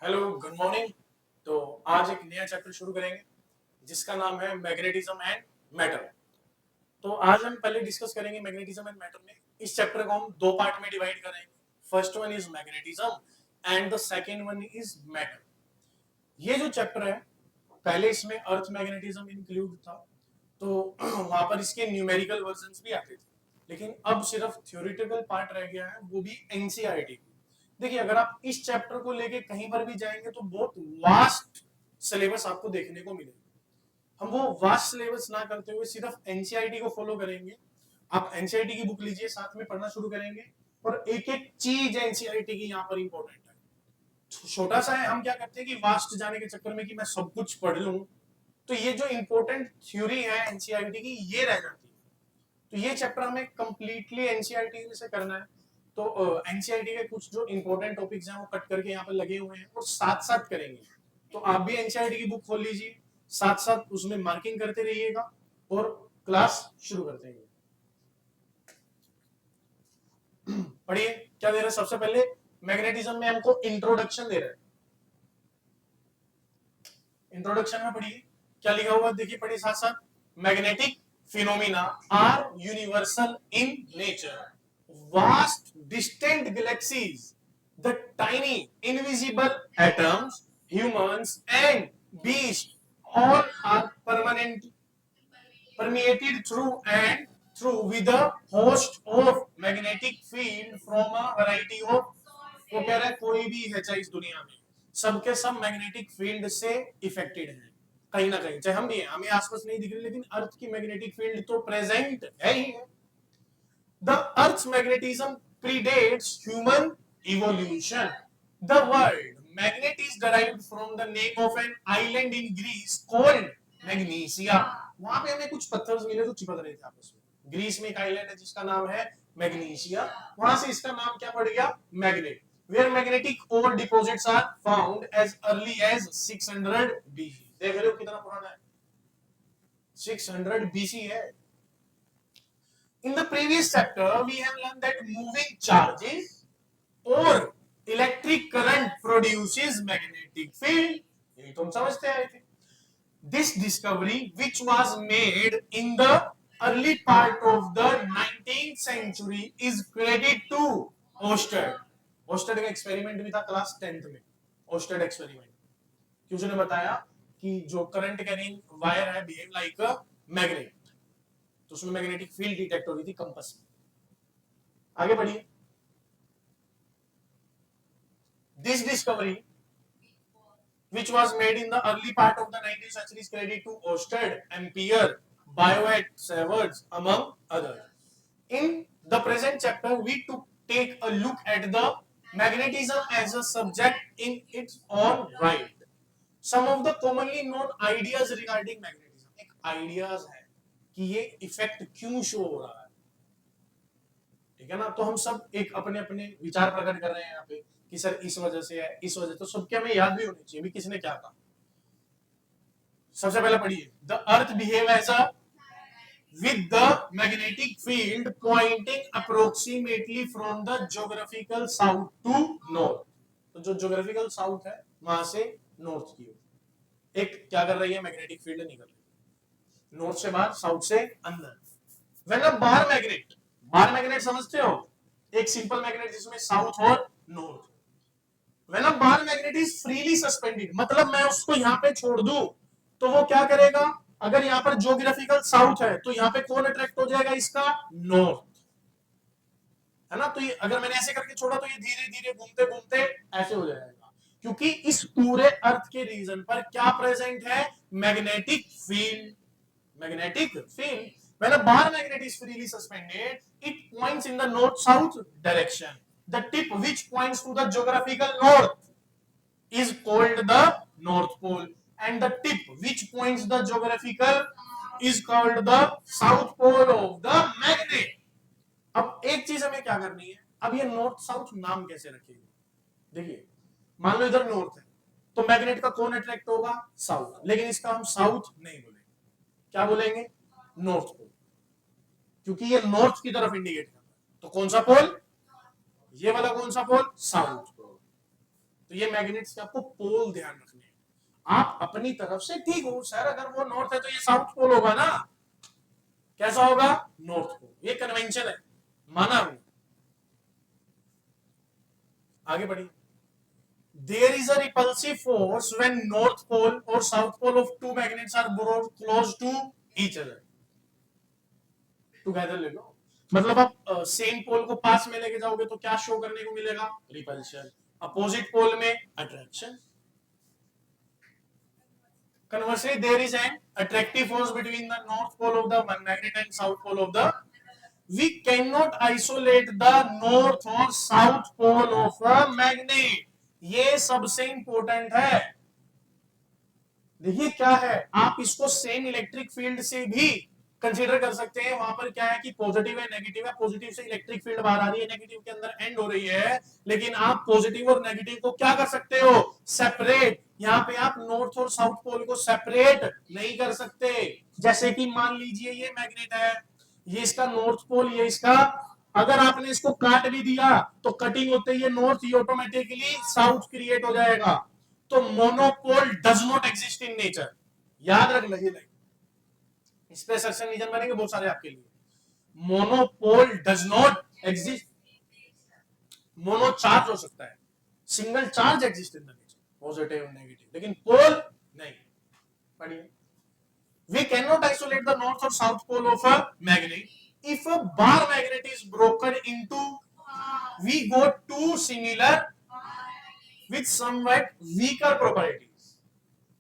Hello good morning. तो आज एक नया चैप्टर शुरू करेंगे जिसका नाम है मैग्नेटिज्म एंड मैटर। तो आज हम पहले डिस्कस करेंगे मैग्नेटिज्म एंड मैटर में। इस चैप्टर को हम दो पार्ट में डिवाइड करेंगे। First one is magnetism and the second one is matter. ये जो चैप्टर है पहले इसमें अर्थ मैग्नेटिज्म इंक्लूड था, तो वहां पर इसके न्यूमेरिकल वर्जन्स भी आते थे, लेकिन अब सिर्फ थ्योरेटिकल पार्ट रह गया है, वो भी एनसीईआरटी। देखिए, अगर आप इस चैप्टर को लेके कहीं पर भी जाएंगे तो बहुत वास्ट सिलेबस आपको देखने को मिलेगा। हम वो वास्ट सिलेबस ना करते हुए सिर्फ एनसीईआरटी को फॉलो करेंगे। आप एनसीईआरटी की बुक लीजिए, साथ में पढ़ना शुरू करेंगे और एक एक चीज एनसीईआरटी की यहाँ पर इंपॉर्टेंट है। छोटा सा है, हम क्या करते हैं कि वास्ट जाने के चक्कर में कि मैं सब कुछ पढ़ लूं, तो ये जो इंपॉर्टेंट थ्योरी है एनसीईआरटी की ये रह जाती है। तो ये चैप्टर हमें कंप्लीटली एनसीईआरटी से करना है। तो एनसीईआरटी के कुछ जो इंपॉर्टेंट टॉपिक्स हैं वो कट करके यहाँ पर लगे हुए हैं और साथ साथ करेंगे। तो आप भी एनसीईआरटी की बुक खोल लीजिए, साथ साथ उसमें मार्किंग करते रहिएगा और क्लास शुरू करते हैं। पढ़िए क्या दे रहे हैं। सबसे पहले मैग्नेटिज्म में हमको इंट्रोडक्शन दे रहे हैं। इंट्रोडक्शन में पढ़िए क्या लिखा हुआ, देखिए पढ़िए साथ साथ। Magnetic phenomena are universal in nature. Vast distant galaxies, the tiny invisible atoms, humans and beasts, all are permeated through and through with a host of magnetic field from a variety of, वो कह रहा है कोई भी है चाहे इस दुनिया में, सबके सब मैग्नेटिक फील्ड से इफेक्टेड है कहीं ना कहीं। चाहे हम भी हैं, हमें आसपास नहीं दिख रही, लेकिन अर्थ की मैग्नेटिक फील्ड तो प्रेजेंट है ही है। The Earth's magnetism predates human evolution. The word magnet is derived from the name of an island in Greece called Magnesia. वहां पे हमें कुछ पत्थर मिले जो चिपक रहे थे आपस में। ग्रीस में एक आइलैंड है जिसका नाम है मैग्नीशिया, वहां से इसका नाम क्या पड़ गया, magnet. Where magnetic ore deposits are found as early as 600 BC. देख रहे हो कितना पुराना है, 600 BC है। In the previous chapter, we have learned that moving charges or electric current produces magnetic field. यही तो हम समझते आए थे। This discovery, which was made in the early part of the 19th century, is credited to Oersted. Oersted का experiment भी था class 10th में। Oersted एक्सपेरिमेंट कि उसने बताया कि जो करंट कैरिंग वायर है बिहेव लाइक अ मैग्नेट, तो उसमें मैग्नेटिक फील्ड डिटेक्ट हो रही थी कंपास में। आगे बढ़िए। This discovery which was made in the early part of the 19th century is credited to Oersted, Ampere, Biot Savart among others. In the present chapter we to take a look at the magnetism as a subject in its own right. Some of the commonly known ideas regarding magnetism, एक ideas है कि ये effect क्यों show हो रहा है, ठीक है ना। तो हम सब एक अपने अपने विचार प्रकट कर रहे हैं यहाँ पे कि सर इस वजह से है, इस वजह, तो सबके हमें याद भी होनी चाहिए भी किसने क्या कहा। सबसे पहले पढ़िए, the earth behave as a with the magnetic field pointing approximately from the geographical south to north. तो जो geographical south है वहां से north की ओर एक क्या कर रही है, मैग्नेटिक फील्ड निकल रही है, नॉर्थ से बाहर साउथ से अंदर। When a bar magnet, bar magnet समझते हो, एक सिंपल मैग्नेट जिसमें साउथ और north. When a bar magnet is freely suspended, मतलब मैं उसको यहाँ पे छोड़ दूं तो वो क्या करेगा, अगर यहाँ पर ज्योग्राफिकल साउथ है तो यहाँ पे कौन अट्रैक्ट हो जाएगा, इसका नॉर्थ, है ना। तो ये अगर मैंने ऐसे करके छोड़ा तो ये धीरे धीरे घूमते घूमते ऐसे हो जाएगा, क्योंकि इस पूरे अर्थ के रीजन पर क्या प्रेजेंट है, magnetic field. Magnetic field when a bar magnet is freely suspended, it points in the north-south direction. The tip which points to the geographical north is called the North Pole, and the tip which points the geographical is called the South Pole of the magnet. अब एक चीज हमें क्या करनी है, अब ये north south नाम कैसे रखेंगे। देखिए, मान लो इधर नॉर्थ है तो मैग्नेट का कौन अट्रैक्ट होगा, साउथ, लेकिन इसका हम साउथ नहीं बोलेंगे, क्या बोलेंगे, नॉर्थ पोल, क्योंकि ये नॉर्थ की तरफ इंडिकेट करता है। तो कौन सा पोल, ये वाला कौन सा पोल, साउथ पोल। तो ये मैग्नेट्स के आपको पोल ध्यान रखने हैं। आप अपनी तरफ से ठीक हो सर, अगर वो नॉर्थ है तो ये साउथ पोल होगा ना, कैसा होगा, नॉर्थ पोल, ये कन्वेंशन है, माना हमने। आगे बढ़िए। There is a repulsive force when north pole or south pole of two magnets are brought close to each other. Together ले लो, मतलब आप सेम पोल को पास में लेके जाओगे तो क्या शो करने को मिलेगा, रिपल्शन। अपोजिट पोल में attraction. Conversely, there is an attractive force between the north pole of the one magnet and south pole of the. We cannot isolate the north or south pole of a magnet. ये सबसे important है। देखिए क्या है, आप इसको same electric field से भी कंसीडर कर सकते हैं। वहां पर क्या है कि पॉजिटिव है नेगेटिव है, पॉजिटिव से इलेक्ट्रिक फील्ड बाहर आ रही है, नेगेटिव के अंदर एंड हो रही है, लेकिन आप पॉजिटिव और नेगेटिव को क्या कर सकते हो, सेपरेट। यहाँ पे आप नॉर्थ और साउथ पोल को सेपरेट नहीं कर सकते। जैसे कि मान लीजिए ये मैग्नेट है, ये इसका नॉर्थ पोल, ये इसका, अगर आपने इसको काट भी दिया तो कटिंग होते ही नॉर्थ, ये ऑटोमेटिकली साउथ क्रिएट हो जाएगा। तो monopole does not exist in nature, याद रख लगे। इस पे सेक्शन रीजन बनेंगे बहुत सारे आपके लिए। Monopole does not exist, mono charge हो सकता है, single charge exist in the nature, positive और नेगेटिव, लेकिन पोल नहीं। पढ़िए। We cannot isolate the north or south pole of a magnet. If a bar magnet is broken into, we got two similar with somewhat weaker properties.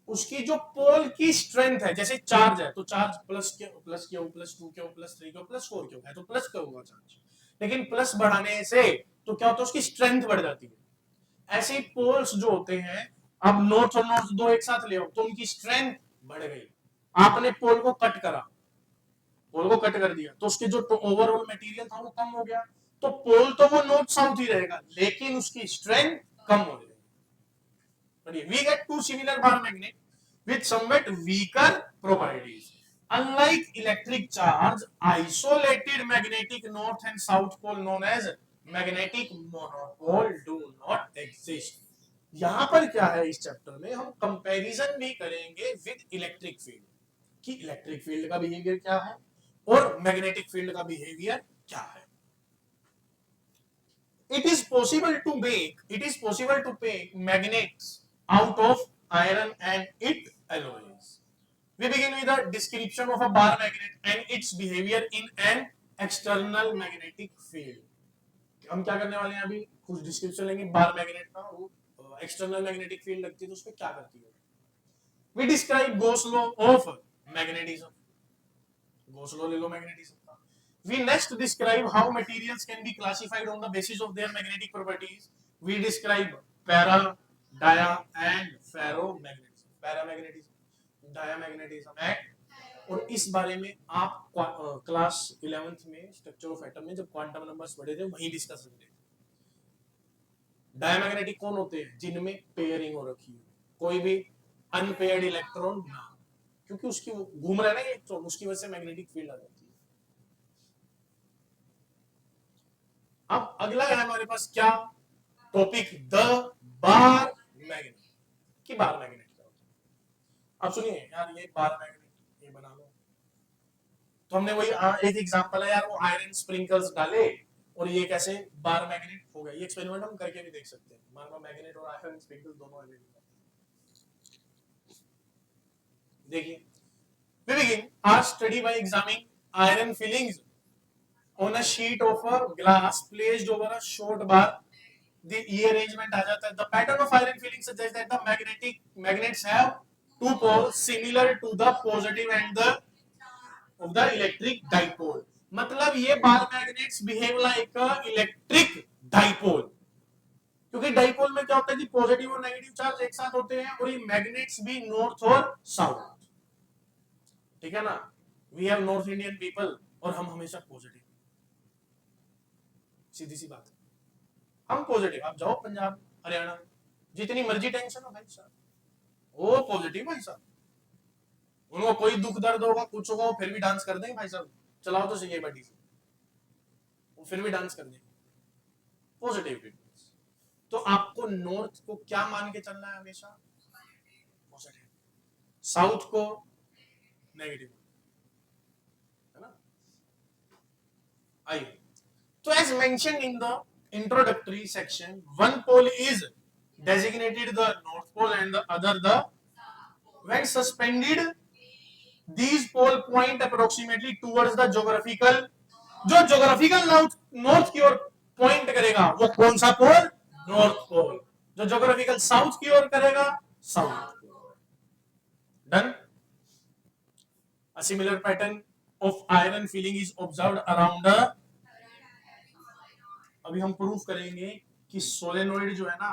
उसकी जो पोल की strength है, जैसे charge है तो चार्ज प्लस क्यों, प्लस क्यों, plus 2 क्यों, प्लस 3 क्यों, प्लस 4 क्यों है, तो प्लस क्यों होगा चार्ज, लेकिन प्लस बढ़ाने से तो क्या होता है, उसकी स्ट्रेंथ बढ़ जाती है। ऐसे ही पोल्स जो होते हैं, अब नॉर्थ और नॉर्थ दो एक साथ ले आओ तो उनकी स्ट्रेंथ बढ़ गई। आपने पोल को कट करा, पोल को कट कर दिया तो उसके जो ओवरऑल मटेरियल था वो कम हो गया, तो पोल तो वो नॉर्थ साउथ ही रहेगा लेकिन उसकी स्ट्रेंथ कम हो जाएगी। We get to similar bar magnet with somewhat weaker properties. Unlike electric charge, isolated magnetic north and south pole known as magnetic monopole do not exist. यहां पर क्या है, इस चैप्टर में हम कंपैरिजन भी करेंगे विद इलेक्ट्रिक फील्ड कि इलेक्ट्रिक फील्ड का बिहेवियर क्या है और मैग्नेटिक फील्ड का बिहेवियर क्या है। It is possible to make magnets out of iron and its alloys. We begin with a description of a bar magnet and its behavior in an external magnetic field. हम क्या करने वाले हैं, अभी कुछ डिस्क्रिप्शन लेंगे बार मैग्नेट का, वो एक्सटर्नल मैग्नेटिक फील्ड लगती है तो उसमें क्या करती है। We describe Gauss law of magnetism. Gauss law ले लो मैग्नेटिज्म का। We next describe how materials can be classified on the basis of their magnetic properties. We describe para, dia and ferromagnetism. Paramagnetism, diamagnetism and, और इस बारे में आप class 11th में structure of atom में जब क्वांटम नंबर्स पढ़े थे वहीं डिस्कस करते थे। डायमैग्नेटिक कौन होते हैं, जिनमें पेयरिंग हो रखी है, कोई भी अनपेयर्ड इलेक्ट्रॉन ना, क्योंकि उसकी घूम रहा है ना इलेक्ट्रॉन, उसकी वजह से मैग्नेटिक फील्ड आ जाती है। अब अगला है हमारे पास क्या टॉपिक, द बार मैग्नेट की बार मैग्नेट क्या होता है। अब सुनिए यार, ये बार मैग्नेट ये बना लो, तो हमने वही एक एग्जांपल है यार, वो आयरन स्प्रिंकल्स डाले और ये कैसे बार मैग्नेट हो गया। ये एक्सपेरिमेंट हम करके भी देख सकते हैं, मान लो मैग्नेट और आयरन स्प्रिंकल्स दोनों अवेलेबल है। देखिए, we begin our study by examining iron fillings on a sheet of a glass placed over a short bar. The arrangement आ जाता है। The pattern of iron filling suggests that the magnets have two poles similar to the positive and the of the electric dipole. मतलब ये बार magnets behave like electric dipole, क्योंकि dipole में क्या होता है कि पॉजिटिव और नेगेटिव चार्ज एक साथ होते हैं, और ये मैग्नेट्स भी नॉर्थ और साउथ, ठीक है ना। We have north Indian people और हम हमेशा पॉजिटिव, सीधी सी बात है, हम पॉजिटिव। आप जाओ पंजाब हरियाणा, जितनी मर्जी टेंशन हो भाई साहब, वो पॉजिटिव भाई साहब, उनको कोई दुख दर्द होगा कुछ होगा वो फिर भी डांस कर देंगे भाई साहब, चलाओ तो सही है बड़ी से, वो फिर भी डांस कर देंगे, पॉजिटिव पीपल। तो आपको नॉर्थ को क्या मान के चलना है हमेशा, पॉजिटिव, साउथ को नेगेटिव, है ना। आइए, तो as mentioned in the introductory section, one pole is designated the north pole and the other the, when suspended these pole point approximately towards the geographical, जो geographical north की ओर point करेगा वो कौन सा पोल, नॉर्थ पोल, जो geographical south की ओर करेगा south. Done. A similar pattern of iron filling is observed around the, अभी हम प्रूफ करेंगे कि सोलेनोइड जो है ना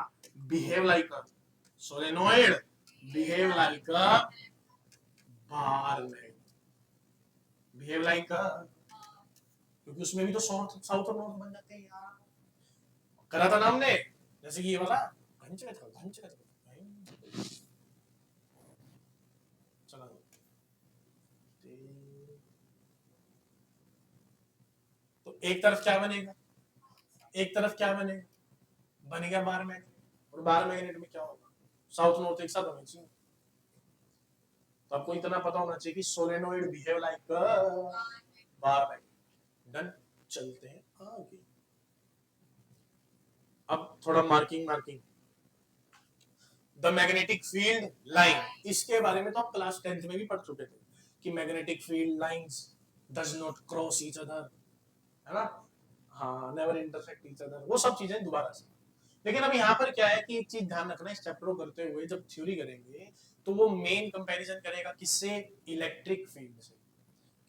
बिहेव लाइक अ, सोलेनोइड बिहेव लाइक अ बार मैग्नेट, बिहेव लाइक अ, क्योंकि उसमें भी तो साउथ साउथ और नॉर्थ बन जाते हैं यार, करा था ना हमने, जैसे कि ये वाला चला, तो एक तरफ क्या बनेगा, एक तरफ क्या बनेगा, बनेगा बार मैग्नेट, और बार मैग्नेट में क्या होगा, साउथ नॉर्थ एक साथ होने चाहिए। तो आपको इतना पता होना चाहिए कि solenoid behave like bar magnet. Done. चलते हैं आगे। अब थोड़ा marking the magnetic field line, इसके बारे में तो आप क्लास 10th में भी पढ़ चुके थे कि magnetic field lines does not cross each other, है ना, हाँ, नेवर इंटरसेक्ट ईच अदर, वो सब चीजें दोबारा से। लेकिन अब यहाँ पर क्या है कि एक चीज ध्यान रखना, इस चैप्टर को करते हुए जब थ्योरी करेंगे तो वो मेन कंपैरिजन करेगा किससे, इलेक्ट्रिक फील्ड से,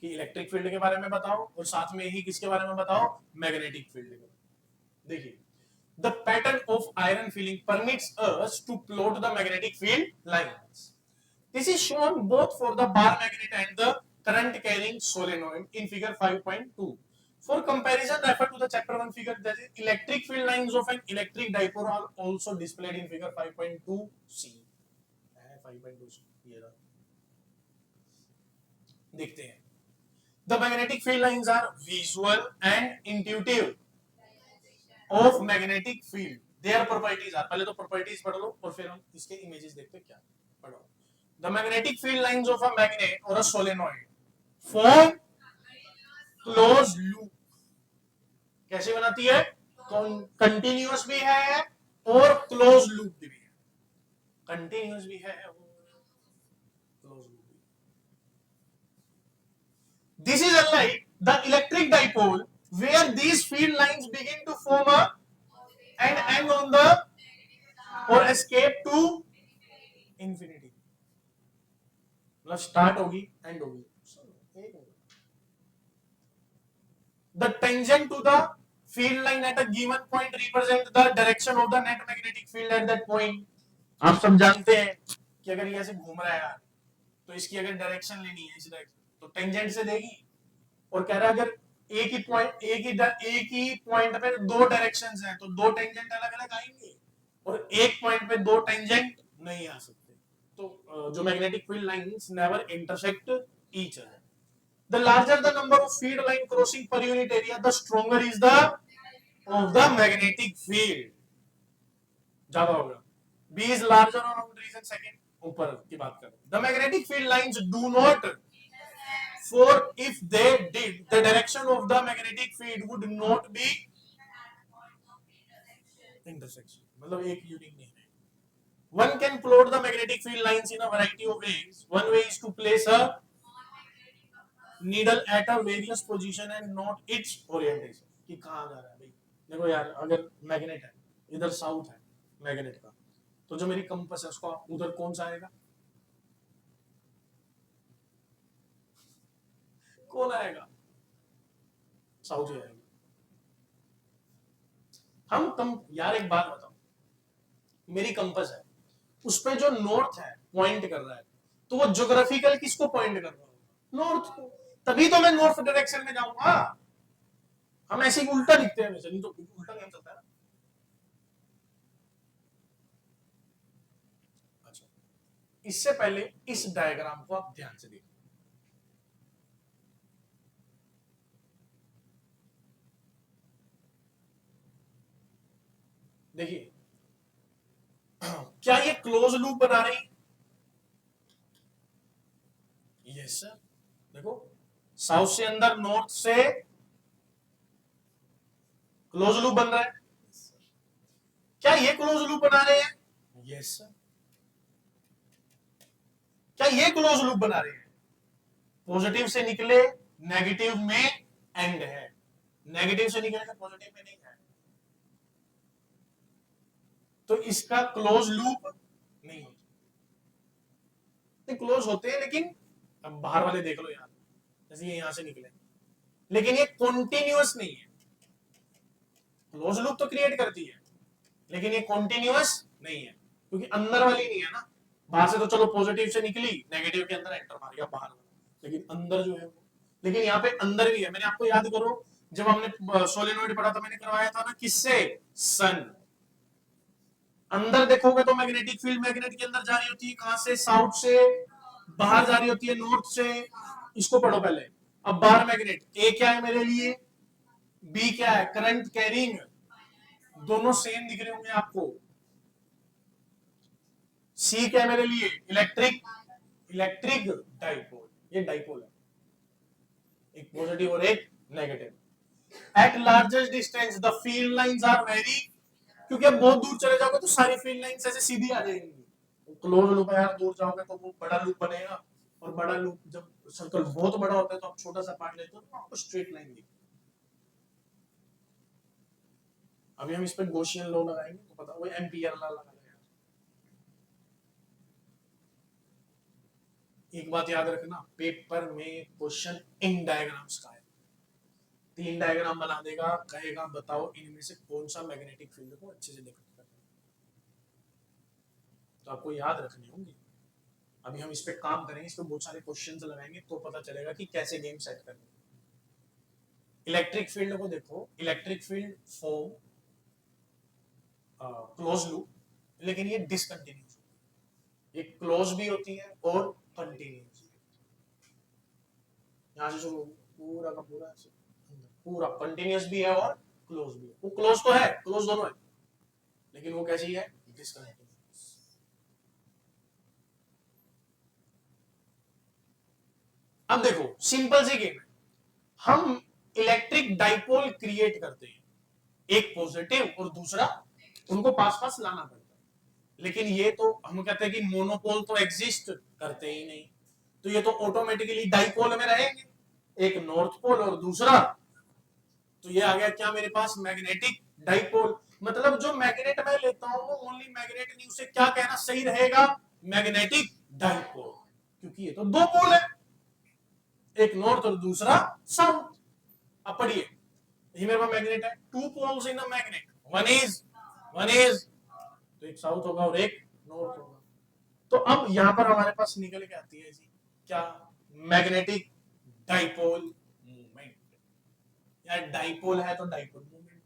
कि इलेक्ट्रिक फील्ड के बारे में बताओ और साथ में ही किसके बारे में बताओ, मैग्नेटिक फील्ड के बारे में। देखिए, the pattern of iron filling permits us to plot the magnetic field lines. This is shown both for the bar magnet and the current carrying solenoid in figure 5.2. For comparison, refer to the chapter 1 figure, that is electric field lines of an electric dipole are also displayed in figure 5.2c. 5.2c ये रहा, देखते हैं। The magnetic field lines are visual and intuitive of magnetic field, their properties are, पहले तो properties पढ़ लो और फिर हम इसके images देखते हैं क्या पढ़ो। The magnetic field lines of a magnet or a solenoid form closed loop, कैसे बनाती है, कंटिन्यूअस भी है और क्लोज लूप भी है, कंटिन्यूअस भी है और क्लोज लूप भी। This is unlike the electric dipole where these field lines begin to form a and end on the or escape to infinity, मतलब स्टार्ट होगी एंड होगी। The tangent to the field line at a given point represent the direction of the net magnetic field at that point। आप सब जानते हैं कि अगर ये ऐसे घूम रहा है यार तो इसकी अगर डायरेक्शन लेनी है इस डायरेक्शन तो टेंजेंट से देगी, और कह रहा है अगर एक ही पॉइंट पे दो डायरेक्शंस हैं तो दो टेंजेंट अलग अलग आएंगे, और एक पॉइंट पे दो टेंजेंट नहीं आ सकते। तो जो magnetic field lines never intersect each other. The larger the number of field line crossing per unit area, the stronger is the of the magnetic field। ज्यादा होगा। B is larger on reason second, ऊपर की बात करें। The magnetic field lines do not, for if they did, the direction of the magnetic field would not be intersection, मतलब एक unique नहीं है। One can plot the magnetic field lines in a variety of ways. One way is to place a needle at a various position and note its orientation, कि कहाँ जा रहा है भाई। देखो यार, अगर मैग्नेट है इधर साउथ है मैग्नेट का, तो जो मेरी कंपास है उसका उधर कौन सा आएगा, कौन आएगा, साउथ ही आएगा। हम कम यार एक बात बताओ, मेरी कंपास है उस पे जो नॉर्थ है पॉइंट कर रहा है, तो वो ज्योग्राफिकल किसको पॉइंट कर रहा है, नॉर्थ को, तभी तो मैं नॉर्थ डायरेक्शन में जाऊंगा। हम ऐसे ही उल्टा लिखते हैं वैसे, नहीं तो उल्टा नहीं चलता है। अच्छा, इससे पहले इस डायग्राम को आप ध्यान से देखिए। देखिए, क्या ये क्लोज लूप बना रही? Yes sir. देखो साउथ से अंदर, नॉर्थ से क्लोज लूप बन रहा है। क्या ये क्लोज लूप बना रहे हैं? Yes sir. क्या ये क्लोज लूप बना रहे हैं? पॉजिटिव से निकले नेगेटिव में एंड है, नेगेटिव से निकले पॉजिटिव में नहीं है, तो इसका क्लोज लूप नहीं होता। क्लोज होते हैं लेकिन अब बाहर वाले देख लो यार, जैसे ये यहां से निकले, लेकिन ये कॉन्टिन्यूअस नहीं है। क्लोज लूप तो क्रिएट करती है लेकिन ये कॉन्टिन्यूअस नहीं है, क्योंकि अंदर वाली नहीं है ना। बाहर से तो चलो पॉजिटिव से निकली, नेगेटिव के अंदर एंटर मार गया बाहर, लेकिन अंदर जो है वो, लेकिन यहाँ पे अंदर भी है। मैंने आपको याद करो जब हमने सोलेनोइड पढ़ा था, मैंने करवाया था ना किससे, सन। अंदर देखोगे तो मैग्नेटिक फील्ड मैग्नेट के अंदर जा रही होती है, कहां से, साउथ से, बाहर जा रही होती है नॉर्थ से। इसको पढ़ो पहले। अब बाहर मैग्नेट, ए क्या है मेरे लिए, बी क्या है, करंट कैरिंग, दोनों सेम दिख रहे होंगे आपको। सी क्या है मेरे लिए, इलेक्ट्रिक, इलेक्ट्रिक डाइपोल, ये डाइपोल है, एक पॉजिटिव और एक negative. At largest distance the field lines are very, क्योंकि अब बहुत दूर चले जाओगे तो सारी फील्ड लाइंस ऐसे सीधी आ जाएंगी। क्लोज लूप है यार, दूर जाओगे तो वो बड़ा लूप बनेगा, और बड़ा लूप जब सर्कल बहुत बड़ा होता है तो आप छोटा सा पार्ट लेते हो तो आपको स्ट्रेट लाइन दिखती। अभी हम इस पे गॉसियन लॉ लगाएंगे तो पता, वो एम्पियर लॉ लगाएंगे। एक बात याद रखना, पेपर में क्वेश्चन इन डायग्राम्स का है, 3 डायग्राम बना देगा, कहेगा बताओ इनमें से कौन सा मैग्नेटिक फील्ड को अच्छे से डिफाइन करता है, तो आपको याद रखनी होंगी। अभी हम इस पे काम करेंगे, इस पे बहुत सारे क्वेश्चंस लगाएंगे तो पता चलेगा कि कैसे गेम सेट करना है। इलेक्ट्रिक फील्ड को देखो, electric field form close loop, लेकिन ये डिसकंटिन्यूअस, ये क्लोज भी होती है और कंटिन्यूअस। यहां से शुरू पूरा का पूरा पूरा कंटिन्यूअस भी है और क्लोज भी है। वो क्लोज तो है, क्लोज दोनों है, लेकिन वो कैसी है, डिसकंटिन्यूअस। अब देखो सिंपल सी गेम है, हम इलेक्ट्रिक डाइपोल क्रिएट करते हैं, एक पॉजिटिव और दूसरा, उनको पास पास लाना पड़ता है, लेकिन ये तो हम कहते हैं कि मोनोपोल तो एग्जिस्ट करते ही नहीं, तो ये तो ऑटोमेटिकली डाइपोल में रहेंगे, एक नॉर्थ पोल और दूसरा, तो ये आ गया क्या मेरे पास, मैग्नेटिक डाइपोल। मतलब जो मैग्नेट मैं लेता हूं वो ओनली मैग्नेट नहीं, उसे क्या कहना सही रहेगा, मैग्नेटिक डाइपोल, क्योंकि ये तो दो पोल है, एक नॉर्थ और दूसरा साउथ। अब पढ़िए, ये मेरे पास मैग्नेट है, 2 poles in a magnet, one is, तो एक साउथ होगा और एक नॉर्थ होगा। तो अब यहां पर हमारे पास निकल के आती है जी क्या, मैग्नेटिक डाइपोल मूवमेंट, या डाइपोल है तो डाइपोल मूवमेंट,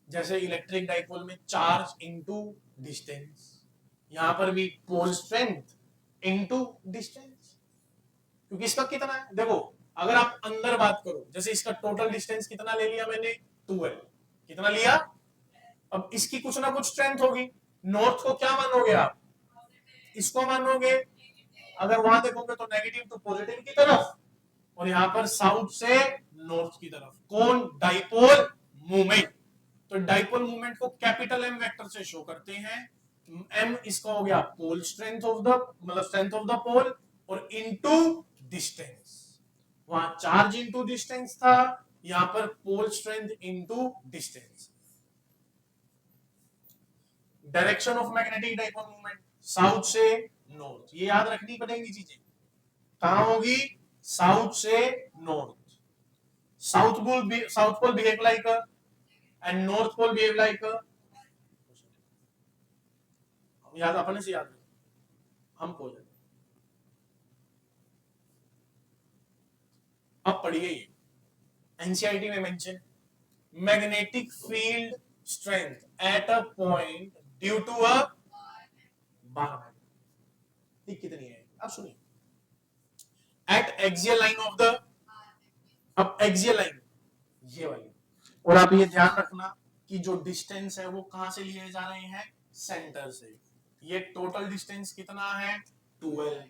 जैसे इलेक्ट्रिक डाइपोल में चार्ज इनटू डिस्टेंस, यहां पर भी पोल स्ट्रेंथ इनटू डिस्टेंस, क्योंकि इसका कितना है, देखो अगर आप अंदर बात करो, जैसे इसका टोटल डिस्टेंस कितना ले लिया मैंने, 12, कितना लिया, अब इसकी कुछ ना कुछ स्ट्रेंथ होगी, नॉर्थ को क्या मानोगे आप, इसको मानोगे, अगर वहां देखोगे तो नेगेटिव टू पॉजिटिव की तरफ, और यहां पर साउथ से नॉर्थ की तरफ, कौन, डाइपोल मूवमेंट। तो डाइपोल मूवमेंट को कैपिटल एम वेक्टर से शो करते हैं, एम इसका हो गया पोल स्ट्रेंथ ऑफ द, मतलब स्ट्रेंथ ऑफ द पोल, और इनटू डिस्टेंस, वहां चार्ज इनटू डिस्टेंस था, यहां पर pole strength into distance. Direction of magnetic dipole movement south से नॉर्थ, ये याद रखनी पड़ेंगी चीजें, कहां होगी, साउथ से north. South pole behave like and north pole behave like, याद अपने से याद हम पोल। अब पढ़िए ये एनसीईआरटी में mention, magnetic field strength at a point due to a bar magnet, कितनी है, अब सुनिए, at axial line of the, अब एक्सियल लाइन ये वाली, और आप ये ध्यान रखना कि जो डिस्टेंस है वो कहां से लिए जा रहे हैं, सेंटर से, ये टोटल डिस्टेंस कितना है 12।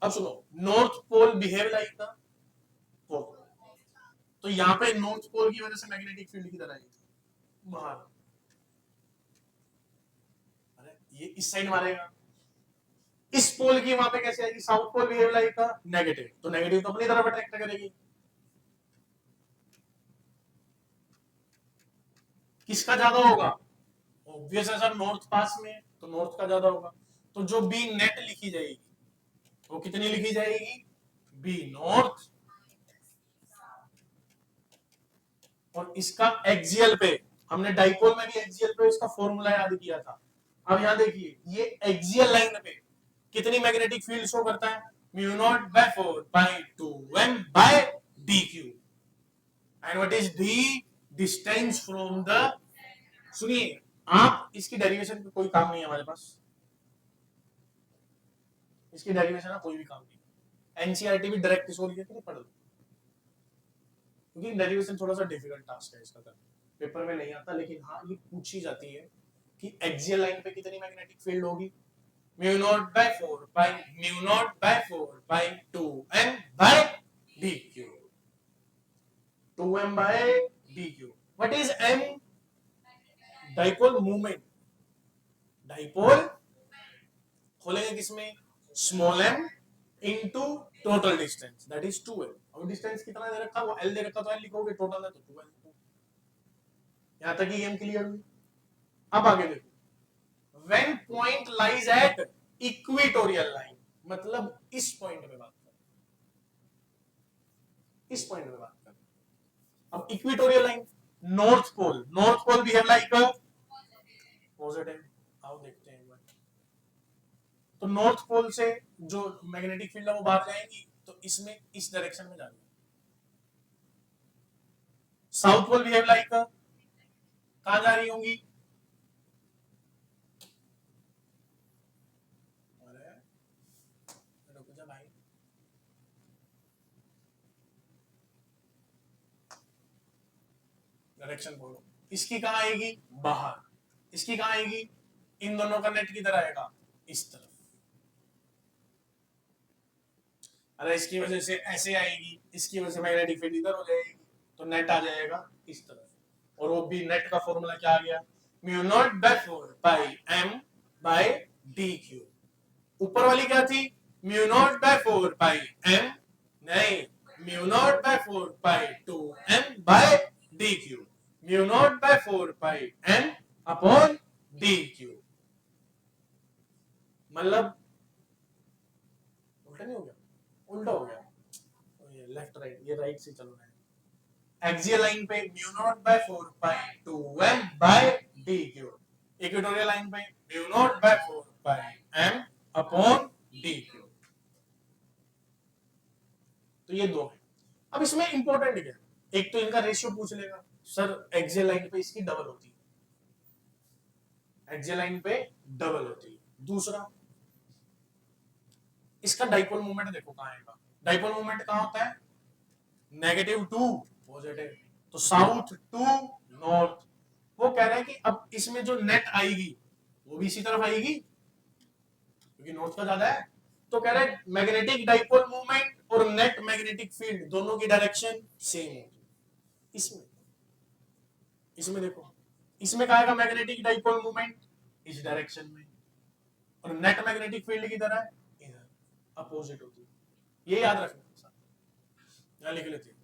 अब सुनो, north pole behave like the pole, तो यहाँ पे नॉर्थ पोल की वजह से मैग्नेटिक फील्ड की तरह आएगी बाहर। अरे ये इस साइड मारेगा, इस पोल की वहां पे कैसे आएगी, south pole behave like the negative, तो नेगेटिव तो अपनी तरफ अट्रैक्ट करेगी। किसका ज्यादा होगा, ऑब्वियस है सर, नॉर्थ पास में, तो नॉर्थ का ज्यादा होगा। तो जो बी नेट लिखी जाएगी वो कितनी लिखी जाएगी, बी नॉर्थ, और इसका एक्सियल पे, हमने डाइपोल में भी एक्सियल पे इसका फॉर्मूला याद किया था। अब यहां देखिए, ये एक्सियल लाइन पे कितनी मैग्नेटिक फील्ड शो करता है, mu naught by 4 by 2m by dq, and what is the distance from the, सुनिए आप, इसकी डेरिवेशन का कोई काम नहीं है हमारे पास, इसकी डेरिवेशन का कोई भी काम नहीं, एनसीईआरटी भी डायरेक्ट सोल्व किया, पढ़ लो, क्योंकि डेरिवेशन थोड़ा सा डिफिकल्ट टास्क है इसका करना, पेपर में नहीं आता, लेकिन हाँ ये पूछी जाती है कि एक्सियल लाइन पे कितनी मैग्नेटिक फील्ड होगी, mu naught by 4 by mu naught by 4 by 2m by dq, 2m by dq, what is m, dipole movement, dipole खोलेंगे किसमें, small m into total distance that is 2l, और distance कितना दे रखा, वो l दे रखा, तो l लिखोगे, total है तो 2l, यहां तक ही गेम क्लियर हुई। अब आगे देखो, when point lies at equatorial line, मतलब इस पॉइंट पे बात कर, इस पॉइंट पे बात कर। अब equatorial line, north pole behave like positive, आओ देखते हैं एक बार। तो नॉर्थ पोल से जो मैग्नेटिक फील्ड है वो बाहर जाएंगी, तो इसमें इस डायरेक्शन में जाएगी। साउथ पोल बिहेव लाइक कहां जा रही होंगी, डायरेक्शन बोलो, इसकी कहां आएगी बाहर, इसकी कहां आएगी, इन दोनों का नेट किधर आएगा, इस तरफ। अरे इसकी वजह से ऐसे आएगी, इसकी वजह से मैग्नेटिक फील्ड इधर हो जाएगी, तो नेट आ जाएगा इस तरफ, और वो भी नेट का फॉर्मूला क्या आ गया, mu naught by 4 by m by dq, ऊपर वाली क्या थी, mu naught by 4 by m, नहीं, mu naught by 4 by 2m by dq, mu naught by 4 by m upon dq, मतलब उल्टा नहीं हो गया, उल्टा हो गया, तो ये लेफ्ट राइट, ये राइट से चल रहा है। एक्सियल लाइन पे mu naught by 4 by 2m by dq, equatorial line पे mu naught by 4 by m upon dq, तो ये दो है। अब इसमें इंपॉर्टेंट क्या, एक तो इनका रेशियो पूछ लेगा, सर एक्सियल लाइन पे इसकी डबल होती है, एक्सियल लाइन पे डबल होती है। दूसरा, इसका डाइपोल मोमेंट देखो कहां आएगा, डाइपोल मोमेंट कहां होता है, नेगेटिव टू पॉजिटिव, तो साउथ टू नॉर्थ। वो कह रहा है कि अब इसमें जो नेट आएगी वो भी इसी तरफ आएगी, क्योंकि नॉर्थ का ज्यादा है, तो कह रहा है मैग्नेटिक डाइपोल मूवमेंट और नेट मैग्नेटिक फील्ड दोनों की डायरेक्शन सेम होगी। इसमें इसमें देखो, इसमें कहा आएगा मैग्नेटिक डाइपोल मूवमेंट इस डायरेक्शन में, और नेट मैग्नेटिक फील्ड की तरह इधर अपोजिट होती है, ये याद रखना, यहां लिख लेते हैं।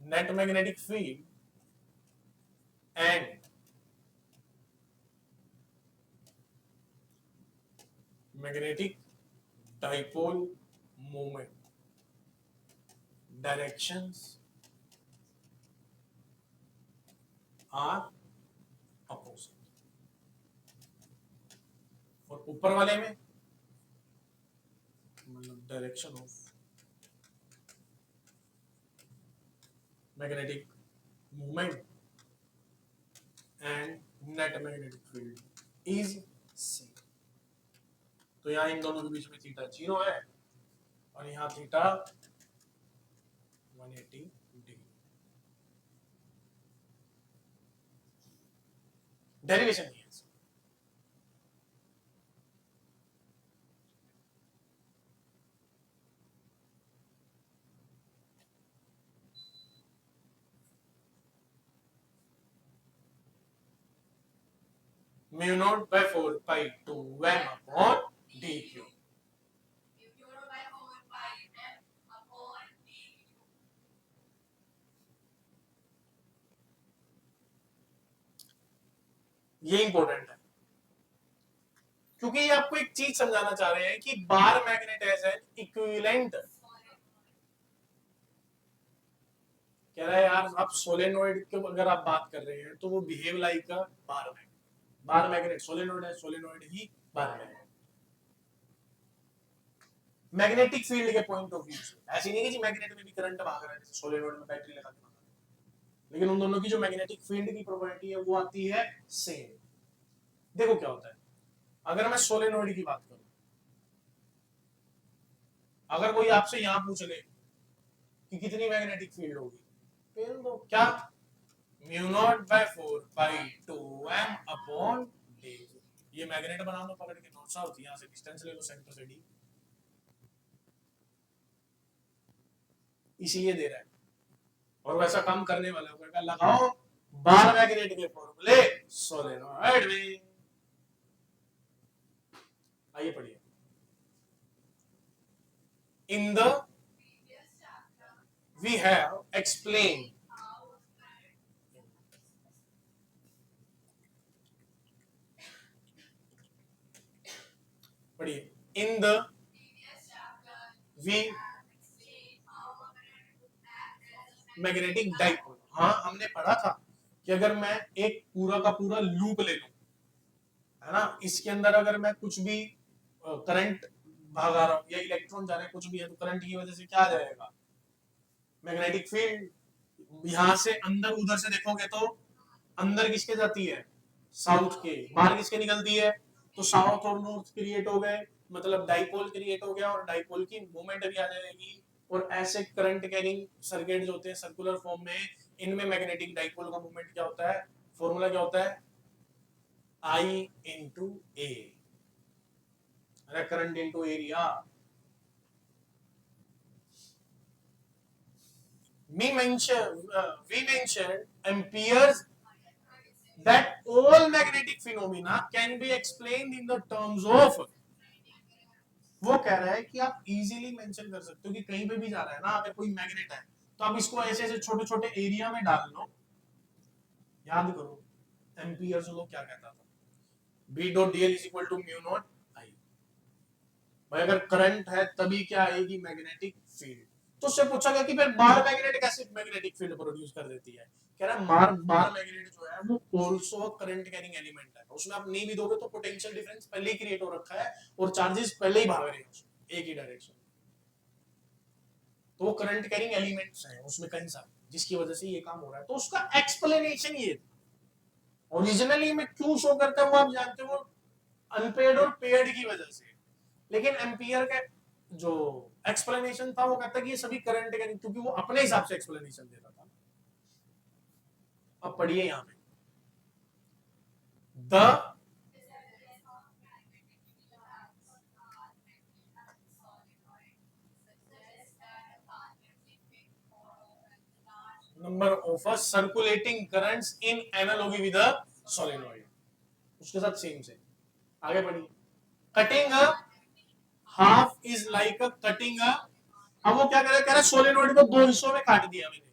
Net magnetic field and magnetic dipole moment directions are opposite, और ऊपर वाले में मतलब direction of magnetic movement and net magnetic field is same, तो यहाँ इन दोनों के बीच में थीटा 0 है, और यहाँ थीटा 180 डिग्री। डेरिवेशन नहीं है। Mu naught by 4 pi 2 m upon dq। ये इंपॉर्टेंट है क्योंकि ये आपको एक चीज समझाना चाह रहे हैं कि bar magnet as an equivalent, कह रहा है यार आप सोलेनोइड की अगर आप बात कर रहे हैं तो वो बिहेव लाइक अ bar magnet. Bar magnet solenoid है, सोलेनोइड ही बार मैग्नेट। मैग्नेटिक फील्ड के पॉइंट ऑफ व्यू से ऐसी नहीं कि जी मैग्नेट में भी करंट भाग रहा है जैसे सोलेनोइड में बैटरी लगा के भाग रहा है, लेकिन उन दोनों की जो मैग्नेटिक फील्ड की प्रॉपर्टी है वो आती है सेम। देखो क्या होता है, अगर मैं सोलेनोइड की बात करूं, अगर कोई आपसे यहां पूछ ले कि कितनी मैग्नेटिक फील्ड होगी, फिर तो क्या mu naught by 4 pi 2 m upon d। ये मैग्नेट बना लो पकड़ के, नॉर्थ साउथ, यहां से डिस्टेंस ले लो सेंटर से d, इसीलिए दे रहा है। और वैसा काम करने वाला होगा, लगाओ बार मैग्नेट के फॉर्मूले सोलेनोइड में। आइए पढ़िए। In the we have explained पढ़िए in the we magnetic dipole. हाँ हमने पढ़ा था कि अगर मैं एक पूरा का पूरा लूप ले लूं, है ना, इसके अंदर अगर मैं कुछ भी करंट भागा रहा हूं या इलेक्ट्रॉन जा रहे हैं कुछ भी है, तो करंट की वजह से क्या आ जाएगा, मैग्नेटिक फील्ड। यहां से अंदर उधर से देखोगे तो अंदर किसके जाती है, साउथ के, बाहर किसके निकलती है, तो साउथ और नॉर्थ क्रिएट हो गए, मतलब डाइपोल क्रिएट हो गया और डाइपोल की मूवमेंट भी आ जाएगी। और ऐसे करंट कैरिंग सर्किट जो होते हैं सर्कुलर फॉर्म में, इनमें मैग्नेटिक डाइपोल का मूवमेंट क्या होता है, फॉर्मूला क्या होता है, I into A, अरे current into area. we mentioned amperes that all magnetic phenomena can be explained in the terms of, वो कह रहा है कि आप इजीली मेंशन कर सकते हो कि कहीं पे भी जा रहा है ना, अगर कोई मैग्नेट है तो आप इसको ऐसे ऐसे छोटे छोटे एरिया में डाल लो। याद करो एम्पियर्स लोग क्या कहता था, B dot dl is equal to mu naught I। भाई अगर करंट है तभी क्या आएगी, मैग्नेटिक फील्ड। तो उससे पूछा गया कि फिर बार मैग्नेट कैसे मैग्नेटिक फील्ड प्रोड्यूस कर देती है, कह रहा है बार मैग्नेट जो है वो आल्सो करंट कैरिंग एलिमेंट है, उसमें आप नहीं भी दोगे तो पोटेंशियल डिफरेंस पहले ही क्रिएट हो रखा है और चार्जेस पहले ही भाग रहे हैं एक ही डायरेक्शन, तो वो करंट कैरिंग एलिमेंट्स हैं उसमें कई सारे जिसकी वजह से ये काम हो रहा है। तो उसका एक्सप्लेनेशन ये ओरिजिनली में क्यों शो करता है वो आप जानते हो, अनपेड और पेड की वजह से, लेकिन एम्पियर का जो एक्सप्लेनेशन था वो कहता है कि ये सभी करंट कैरिंग, क्योंकि वो अपने हिसाब से एक्सप्लेनेशन देता था। अब पढ़िए यहां पे the number of a circulating currents in analogy with a solenoid, उसके साथ सेम से आगे बढ़िए। Cutting a half is like a cutting a, अब वो क्या कह रहा है सोलेनोइड को दो हिस्सों में काट दिया मैंने,